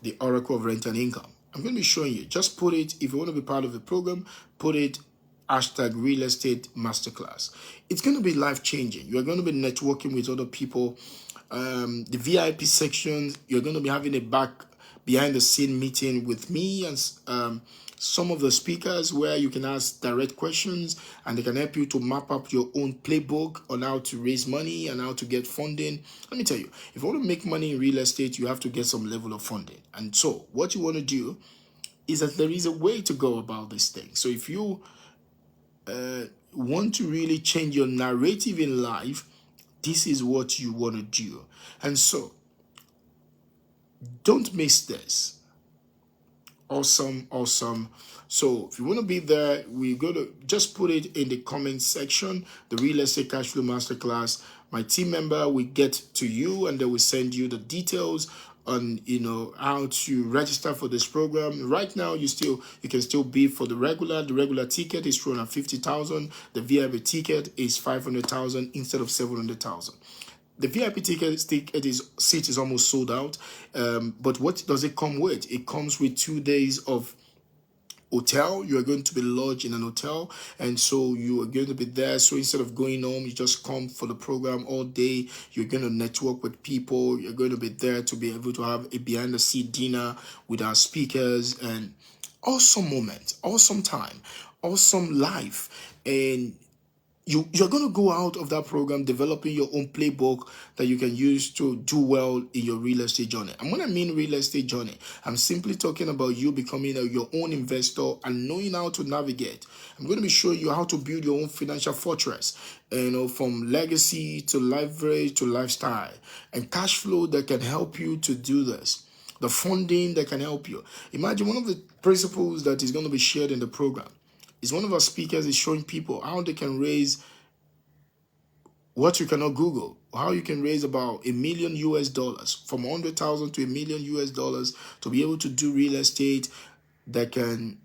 the Oracle of Rent and Income. I'm going to be showing you. Just put it, if you want to be part of the program, put it hashtag real estate masterclass. It's going to be life-changing. You're going to be networking with other people. The VIP section, you're going to be having a behind-the-scene meeting with me and some of the speakers where you can ask direct questions and they can help you to map up your own playbook on how to raise money and how to get funding. Let me tell you, if you want to make money in real estate, you have to get some level of funding. And so what you want to do is that there is a way to go about this thing. So if you want to really change your narrative in life, this is what you want to do. And so don't miss this. Awesome. So if you want to be there, we're going to just put it in the comment section, the Real Estate Cash Flow Masterclass. My team member will get to you and they will send you the details on how to register for this program. Right now you can still bid for the regular ticket is 250,000. The VIP ticket is 500,000 instead of 700,000. The VIP seat is almost sold out. But what does it come with? It comes with 2 days of hotel. You are going to be lodged in an hotel, and so you are going to be there. So instead of going home, you just come for the program all day. You're going to network with people. You're going to be there to be able to have a behind-the-scene dinner with our speakers, and awesome moment, awesome time, awesome life. And you're going to go out of that program developing your own playbook that you can use to do well in your real estate journey. And when I mean real estate journey, I'm simply talking about you becoming your own investor and knowing how to navigate. I'm going to be showing you how to build your own financial fortress, from legacy to leverage to lifestyle, and cash flow that can help you to do this. The funding that can help you. Imagine one of the principles that is going to be shared in the program is one of our speakers is showing people how they can raise what you cannot Google, how you can raise about $1 million US, from 100,000 to $1 million US, to be able to do real estate that can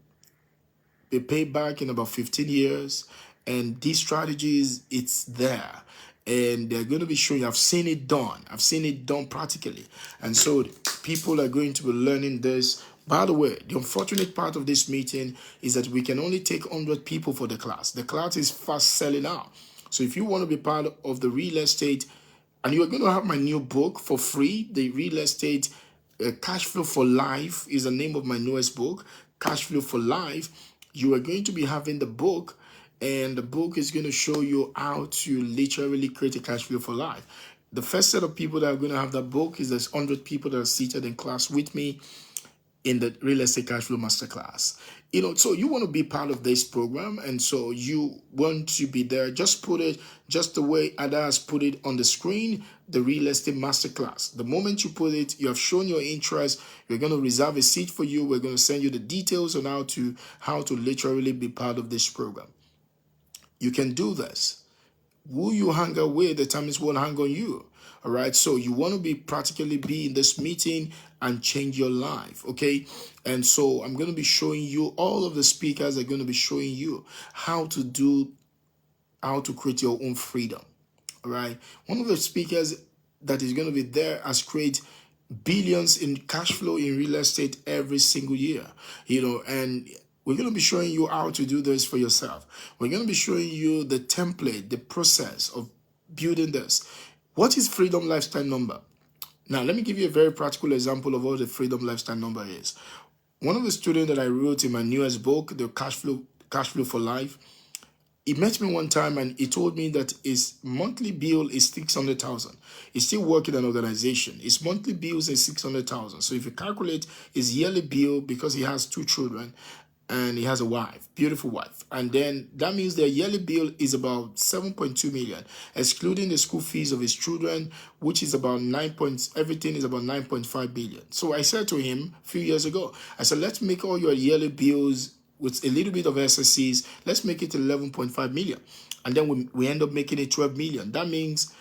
be paid back in about 15 years. And these strategies, it's there. And they're going to be showing you. I've seen it done. I've seen it done practically. And so people are going to be learning this By the way, the unfortunate part of this meeting is that we can only take 100 people for the class. The class is fast selling out. So if you want to be part of the real estate, and you are going to have my new book for free, the real estate Cash Flow for Life is the name of my newest book, Cash Flow for Life. You are going to be having the book, and the book is going to show you how to literally create a cash flow for life. The first set of people that are going to have that book is there's 100 people that are seated in class with me in the real estate cash flow masterclass. So you want to be part of this program, and so you want to be there. Just put it just the way Ada has put it on the screen, the real estate masterclass. The moment you put it, you have shown your interest. We're going to reserve a seat for you. We're going to send you the details on how to literally be part of this program. You can do this. Who you hang out with determines what hang on you. All right. So you want to practically be in this meeting and change your life. Okay. And so I'm going to be showing you, all of the speakers are going to be showing you how to create your own freedom. All right. One of the speakers that is going to be there has created billions in cash flow in real estate every single year, and we're going to be showing you how to do this for yourself. We're going to be showing you the template, the process of building this. What is Freedom Lifestyle Number? Now, let me give you a very practical example of what the Freedom Lifestyle Number is. One of the students that I wrote in my newest book, the Cash Flow for Life, he met me one time and he told me that his monthly bill is 600,000. He's still working in an organization. His monthly bills is 600,000. So if you calculate his yearly bill, because he has 2 children, and he has a wife, beautiful wife. And then that means their yearly bill is about 7.2 million, excluding the school fees of his children, which is about everything is about 9.5 billion. So I said to him a few years ago, I said, let's make all your yearly bills with a little bit of SSCs, let's make it 11.5 million. And then we end up making it 12 million. That means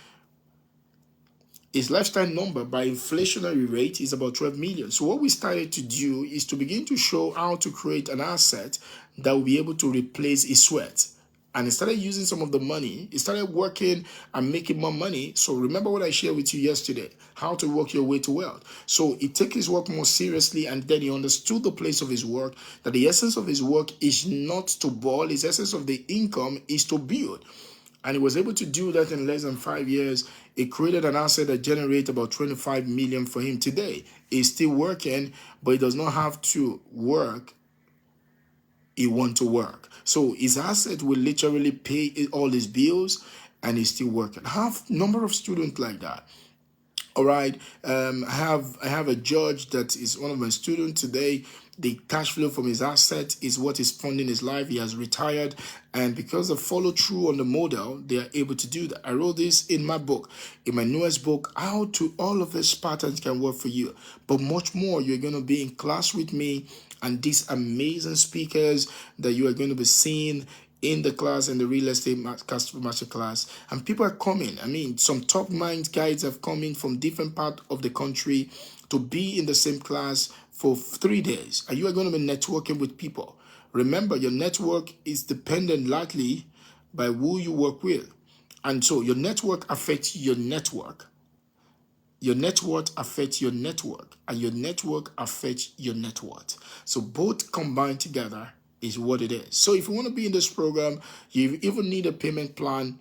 his lifestyle number by inflationary rate is about 12 million. So what we started to do is to begin to show how to create an asset that will be able to replace his sweat. And he started using some of the money. He started working and making more money. So remember what I shared with you yesterday, how to work your way to wealth. So he took his work more seriously, and then he understood the place of his work, that the essence of his work is not to ball. His essence of the income is to build. And he was able to do that in less than 5 years. He created an asset that generates about 25 million for him today. He's still working, but he does not have to work. He wants to work. So his asset will literally pay all his bills, and he's still working. I have a number of students like that. All right. I have a judge that is one of my students today. The cash flow from his asset is what is funding his life. He has retired, and because of follow through on the model, they are able to do that. I wrote this in my book, in my newest book, how to all of these patterns can work for you. But much more, you're going to be in class with me and these amazing speakers that you are going to be seeing in the class, in the real estate master class. And people are coming. I mean, some top mind guys have come in from different parts of the country to be in the same class for 3 days. And you are going to be networking with people. Remember, your network is dependent largely by who you work with. And so your network affects your network. Your network affects your network, and your network affects your net worth. So both combined together is what it is. So if you want to be in this program, you even need a payment plan,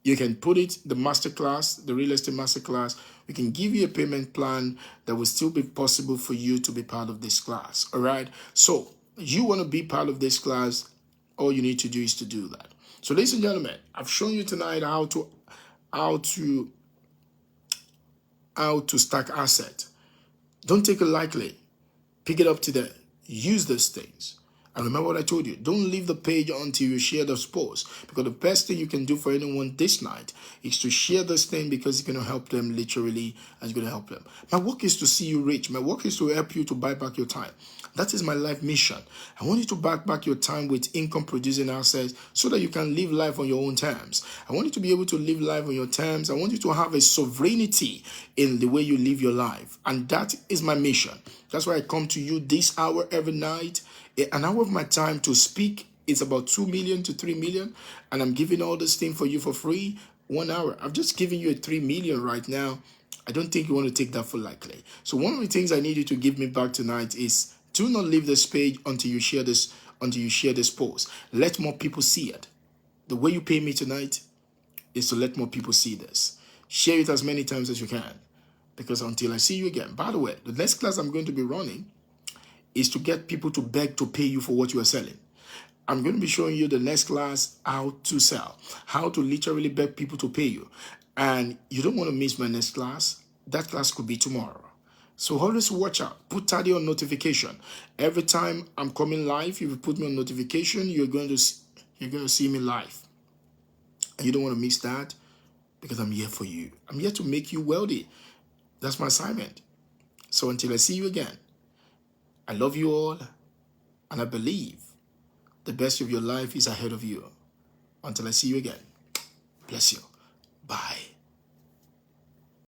you can put it, the masterclass, the real estate masterclass, we can give you a payment plan that will still be possible for you to be part of this class. All right. So you want to be part of this class, all you need to do is to do that. So ladies and gentlemen, I've shown you tonight how to stack asset. Don't take it lightly. Pick it up today. Use these things. And remember what I told you. Don't leave the page until you share this post. Because the best thing you can do for anyone this night is to share this thing, because it's going to help them literally, and it's going to help them. My work is to see you rich. My work is to help you to buy back your time. That is my life mission. I want you to buy back your time with income producing assets so that you can live life on your own terms. I want you to be able to live life on your terms. I want you to have a sovereignty in the way you live your life. And that is my mission. That's why I come to you this hour every night. An hour of my time to speak, it's about 2 million to 3 million. And I'm giving all this thing for you for free. 1 hour. I've just given you a 3 million right now. I don't think you want to take that for lightly. So one of the things I need you to give me back tonight is Do not leave this page until you share this post. Let more people see it. The way you pay me tonight is to let more people see this. Share it as many times as you can. Because until I see you again. By the way, the next class I'm going to be running is to get people to beg to pay you for what you are selling. I'm going to be showing you the next class, how to sell, how to literally beg people to pay you. And you don't want to miss my next class. That class could be tomorrow. So always watch out. Put Taddy on notification. Every time I'm coming live, if you put me on notification, you're going to see me live. And you don't want to miss that because I'm here for you. I'm here to make you wealthy. That's my assignment. So until I see you again, I love you all, and I believe the best of your life is ahead of you. Until I see you again, bless you. Bye.